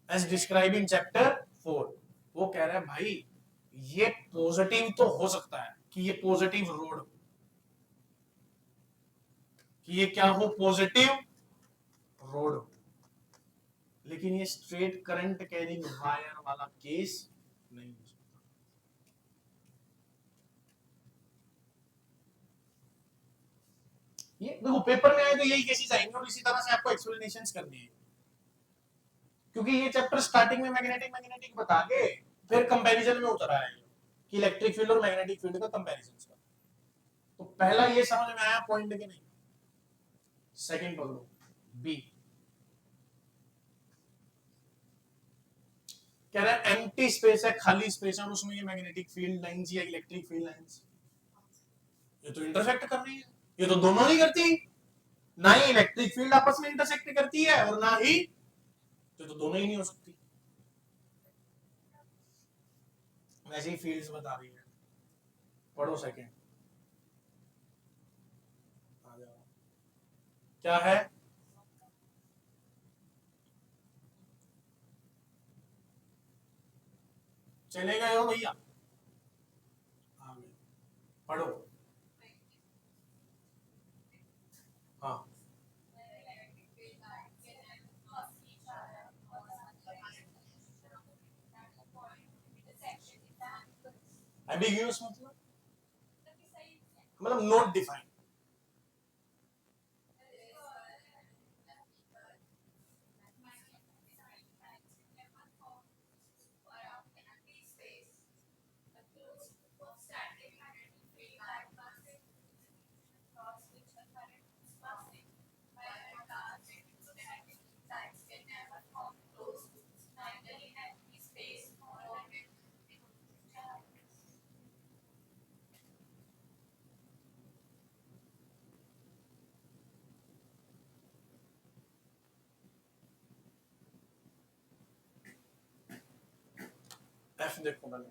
as described in chapter 4। वो कह रहा है भाई ये पॉजिटिव तो हो सकता है कि ये पॉजिटिव रोड, कि ये क्या हो, पॉजिटिव रोड, लेकिन ये स्ट्रेट करंट कैरिंग वायर वाला केस नहीं हो सकता। ये देखो पेपर में आए तो यही केसेस आएंगे, और इसी तरह से आपको एक्सप्लेनेशंस करनी है, क्योंकि ये चैप्टर स्टार्टिंग में मैग्नेटिक मैग्नेटिक बता के फिर कंपैरिजन में उतर आया कि इलेक्ट्रिक फील्ड और मैग्नेटिक फील्ड का कंपैरिजन का। तो पहला ये समझ में आया पॉइंट कि नहीं? सेकंड पकड़ो, बी कह रहा है एम्प्टी स्पेस है, खाली स्पेस है, और उसमें ये मैग्नेटिक फील्ड लाइंस या इलेक्ट्रिक फील्ड लाइंस ये तो इंटरसेक्ट कर रही है, ये तो दोनों नहीं करती, ना ही इलेक्ट्रिक फील्ड आपस में इंटरसेक्ट करती है और ना ही, तो दोनों ही नहीं हो सकती, वैसे ही फील्ड्स बता रही है। पढ़ो सेकंड, आ जाओ, क्या है? चले गए हो भैया? पढ़ो, हाँ एम्बिग्यूअस मतलब नॉट डिफाइंड। एफ देखो पहले,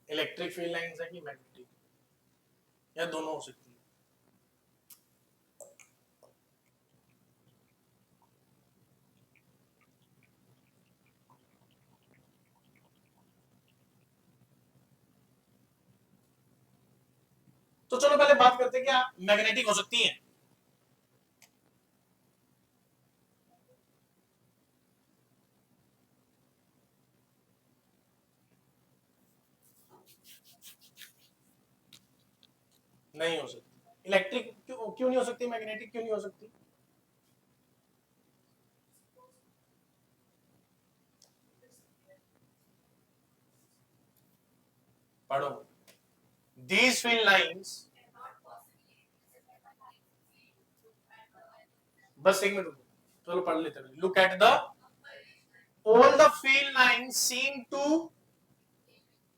इलेक्ट्रिक फील्ड लाइंस है कि मैग्नेटिक, या दोनों हो सकती है। तो चलो पहले बात करते हैं क्या मैग्नेटिक हो सकती है। नहीं हो सकती इलेक्ट्रिक, क्यों क्यों नहीं हो सकती, मैग्नेटिक क्यों नहीं हो सकती? पढ़ो, these field lines, बस एक मिनट रुको, चलो पढ़ लेते हैं। Look at the all the field lines seem to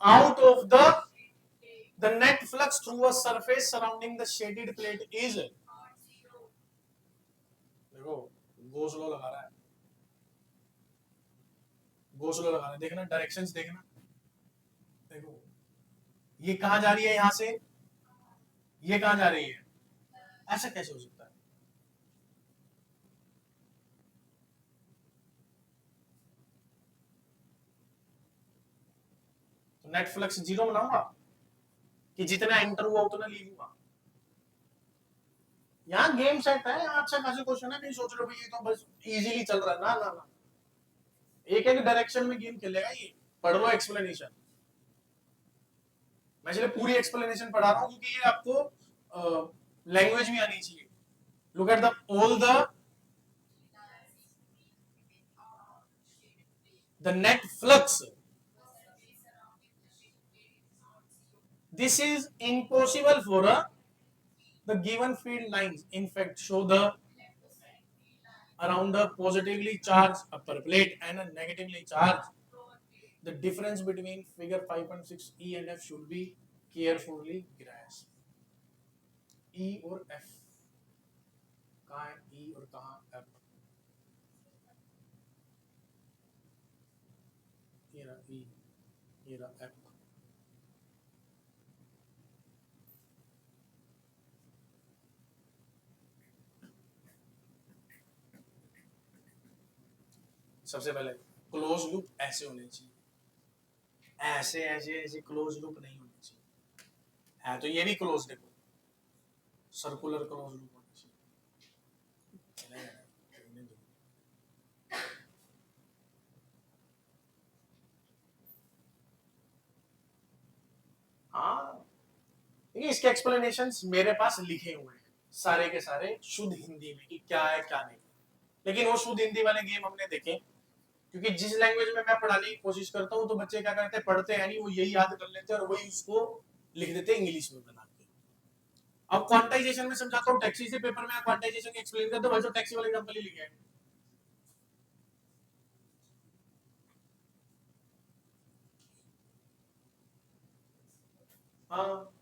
out of the net flux through a surface surrounding the shaded plate is, देखो गोसलो लगा रहा है, गोसलो लगा रहा है, देखना डायरेक्शंस देखना, देखो ये कहां जा रही है, यहां से ये कहां जा रही है, ऐसा कैसे हो सकता है? तो नेट फ्लक्स जीरो बनाऊंगा कि जितना एंटर हुआ उतना लीव हुआ? यहाँ गेम सेट है, यहाँ अच्छा खासी क्वेश्चन है, नहीं सोच रहे भाई ये तो बस इजीली चल रहा है, ना ना ना, एक एक डायरेक्शन में गेम खेलेगा ये। पढ़ लो एक्सप्लेनेशन, मैं चलिए पूरी एक्सप्लेनेशन पढ़ा रहा हूँ क्योंकि ये आपको लैंग्वेज भी आनी चाहिए। Look at the all the net flux, this is impossible for the given field lines in fact show the around a positively charged upper plate and a negatively charged. The difference between figure 5.6 E and F should be carefully grasped. E और F कहाँ है, E और कहाँ F? ये रहा E, ये रहा F। सबसे पहले क्लोज लूप ऐसे होने चाहिए, ऐसे ऐसे ऐसे क्लोज लूप नहीं होने चाहिए, है तो ये भी क्लोज, देखो सर्कुलर क्लोज लूप होना चाहिए। हाँ, इसके एक्सप्लेनेशंस मेरे पास लिखे हुए हैं सारे के सारे शुद्ध हिंदी में कि क्या है क्या नहीं, लेकिन वो शुद्ध हिंदी वाले गेम हमने देखे, क्योंकि जिस लैंग्वेज में मैं पढ़ाने की कोशिश करता हूँ तो बच्चे क्या करते हैं, पढ़ते हैं नहीं, वो यही याद कर लेते हैं और वही उसको लिख देते हैं इंग्लिश में बना के। अब क्वांटाइजेशन में समझाता हूँ, टैक्सी से पेपर में क्वांटाइजेशन एक्सप्लेन करते हो, टैक्सी वाले एग्जांपल ही लिखे हैं। हाँ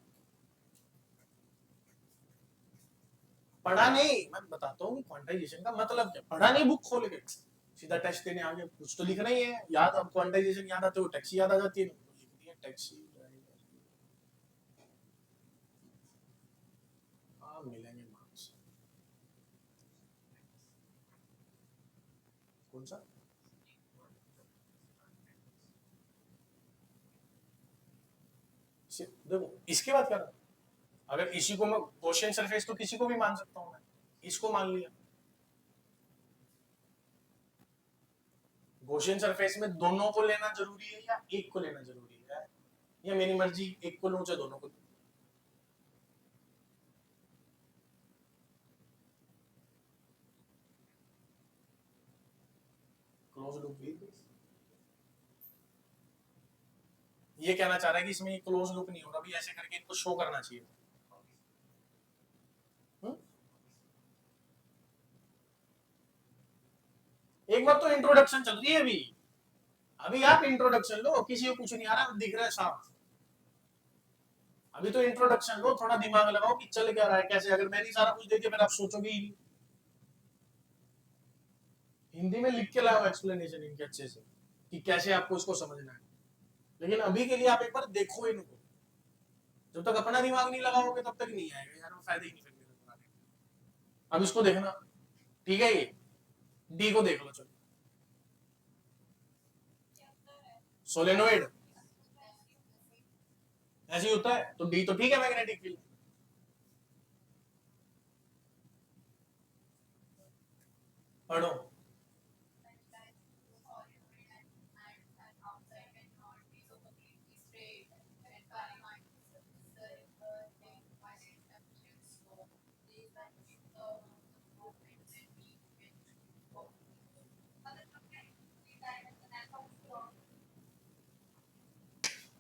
पढ़ा नहीं, मैं बताता हूँ क्वांटाइजेशन का मतलब क्या, पढ़ा नहीं बुक खोल के, सीधा टेस्ट देने आगे, कुछ तो लिखना ही है याद। अब क्वांटाइजेशन याद आते हो टैक्सी याद आ जाती है, लिख दिया टैक्सी। हाँ मिलेंगे मार्क्स, कौन सा? देखो इसके बाद क्या, अगर इसी को मैं क्वेश्चन सरफेस तो किसी को भी मान सकता हूं मैं, इसको मान लिया, गॉसियन सरफेस में दोनों को लेना जरूरी है या एक को लेना जरूरी है, या मेरी मर्जी एक को लूं चाहे दोनों को? क्लोज लूप भी ये कहना चाह रहा है कि इसमें क्लोज लूप नहीं होगा, भी ऐसे करके इनको शो करना चाहिए। एक बार तो इंट्रोडक्शन चल रही है अभी, अभी आप इंट्रोडक्शन लो, किसी को कुछ नहीं आ रहा, दिख रहा है साफ। अभी तो इंट्रोडक्शन लो, थोड़ा दिमाग लगाओ कि चल क्या रहा है कैसे। अगर मैं नहीं सारा कुछ देखे फिर आप सोचोगे ही नहीं। हिंदी में लिख के लाओ एक्सप्लेनेशन इनके अच्छे से कि कैसे आपको इसको समझना है, लेकिन अभी के लिए आप एक बार देखो इनको। जब तक अपना दिमाग नहीं लगाओगे तब तक नहीं आएगा यार, फायदा ही नहीं फिर मेरे बनाने का। अब इसको देखना, ठीक है, ये डी को देख लो। चलो, सोलेनोइड ऐसे ही होता है, तो डी तो ठीक है मैग्नेटिक फील्ड। पढ़ो।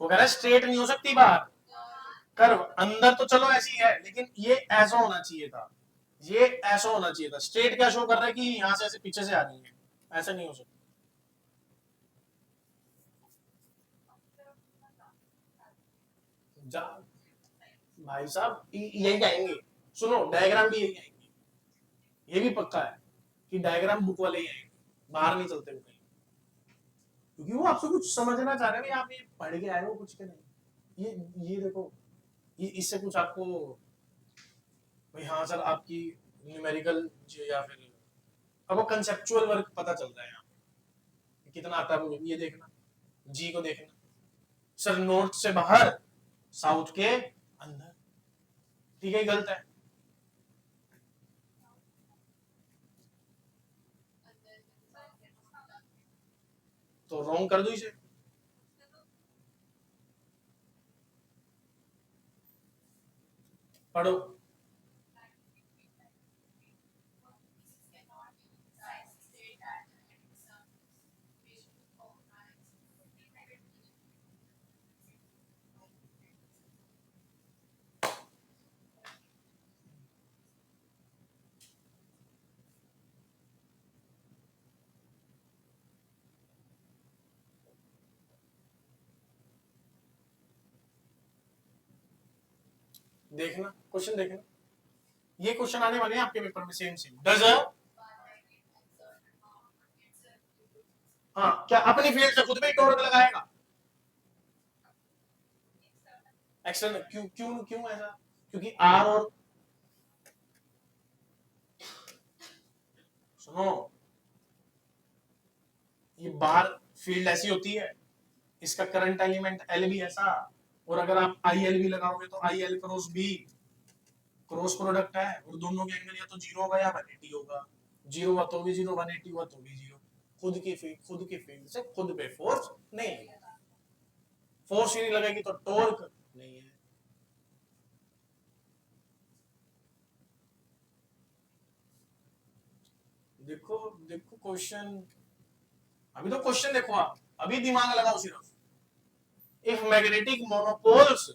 वो कह रहा है स्ट्रेट नहीं हो सकती बाहर, कर्व अंदर तो चलो ऐसी है, लेकिन ये ऐसा होना चाहिए था, ये ऐसा होना चाहिए था। स्ट्रेट क्या शो कर रहा है कि यहां से ऐसे पीछे से आ रही है, ऐसा नहीं हो सकता। जा भाई साहब यही आएंगे, सुनो डायग्राम भी यही आएंगे, ये भी पक्का है कि डायग्राम बुक वाले ही आएंगे, बाहर नहीं चलते वो कहीं, क्योंकि वो आपसे कुछ समझना चाह रहे हैं। आप ये पढ़ के आए हो कुछ के नहीं, ये देखो, इससे कुछ आपको भाई, हाँ सर आपकी न्यूमेरिकल या फिर अब वो कंसेप्चुअल वर्क पता चल रहा है यहाँ कितना आता है। वो ये देखना, जी को देखना, सर नॉर्थ से बाहर साउथ के अंदर, ठीक है गलत है? तो रॉन्ग कर दो इसे। पढ़ो। देखना क्वेश्चन, देखना ये क्वेश्चन आने वाले हैं आपके पेपर में सेम सेम। डज हाँ, क्या अपनी फील्ड से खुद भी टॉर्क लगाएगा? एक्सटर्नल क्यों क्यों क्यों ऐसा? क्योंकि आर और सुनो, ये बाहर फील्ड ऐसी होती है, इसका करंट एलिमेंट एल भी ऐसा, और अगर आप आई एल भी लगाओगे तो I L cross B cross product है, और दोनों के एंगल या तो जीरो होगा या 180 होगा। जीरो हुआ तो भी जीरो, 180 हुआ तो भी जीरो। खुद की फील्ड से खुद पे फोर्स नहीं है, फोर्स ही नहीं लगेगी तो टॉर्क नहीं है। देखो देखो क्वेश्चन, अभी तो क्वेश्चन देखो आप, अभी दिमाग लगाओ सिर्फ। इफ मैग्नेटिक मोनोपोल्स,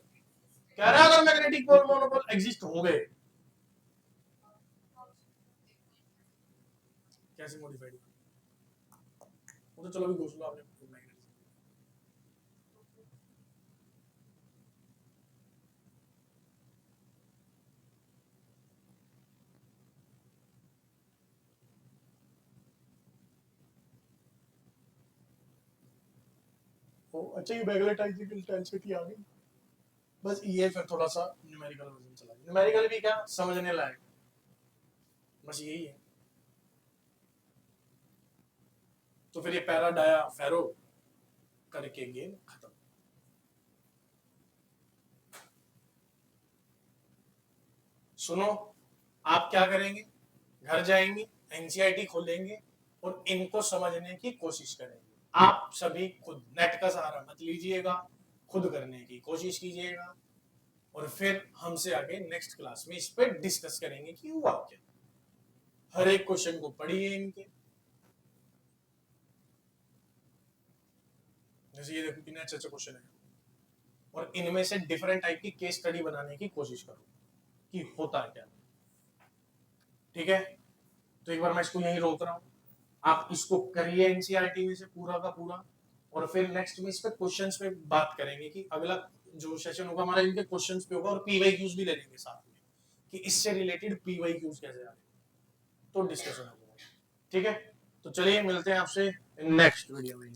कह रहा है अगर मैग्नेटिक पोल मोनोपोल एग्जिस्ट हो गए, कैसे मॉडिफाइड? वो तो चलो अभी घोष लो आपने मैग्नेटिक। अच्छा ये मैग्नेटाइजिंग इंटेंसिटी आ गई, बस ये फिर थोड़ा सा न्यूमेरिकल वर्जन चला, न्यूमेरिकल भी क्या समझने लायक, बस यही है। तो फिर ये पैरा डाया फेरो करके गेम खत्म। सुनो, आप क्या करेंगे, घर जाएंगे, एनसीईआरटी खोलेंगे, और इनको समझने की कोशिश करेंगे। आप सभी खुद नेट का सहारा मत लीजिएगा, खुद करने की कोशिश कीजिएगा और फिर हमसे आगे नेक्स्ट क्लास में इस पे डिस्कस करेंगे कि हुआ क्या। हर एक क्वेश्चन को पढ़िए इनके, जैसे ये देखो कितने अच्छे अच्छे क्वेश्चन है और इनमें से डिफरेंट टाइप की केस स्टडी बनाने की कोशिश करो कि होता है क्या। ठीक है, तो एक बार मैं इसको यहीं रोक रहा हूं, आप इसको करिए एनसीईआरटी में से पूरा का पूरा और फिर नेक्स्ट में इस पे क्वेश्चंस पे बात करेंगे कि अगला जो सेशन होगा हमारा इनके क्वेश्चंस पे होगा और पीवाईक्यूज भी ले लेंगे साथ में कि इससे रिलेटेड पीवाईक्यूज कैसे आ रहे तो डिस्कशन होगा। ठीक है, तो चलिए मिलते हैं आपसे नेक्स्ट वीडियो में।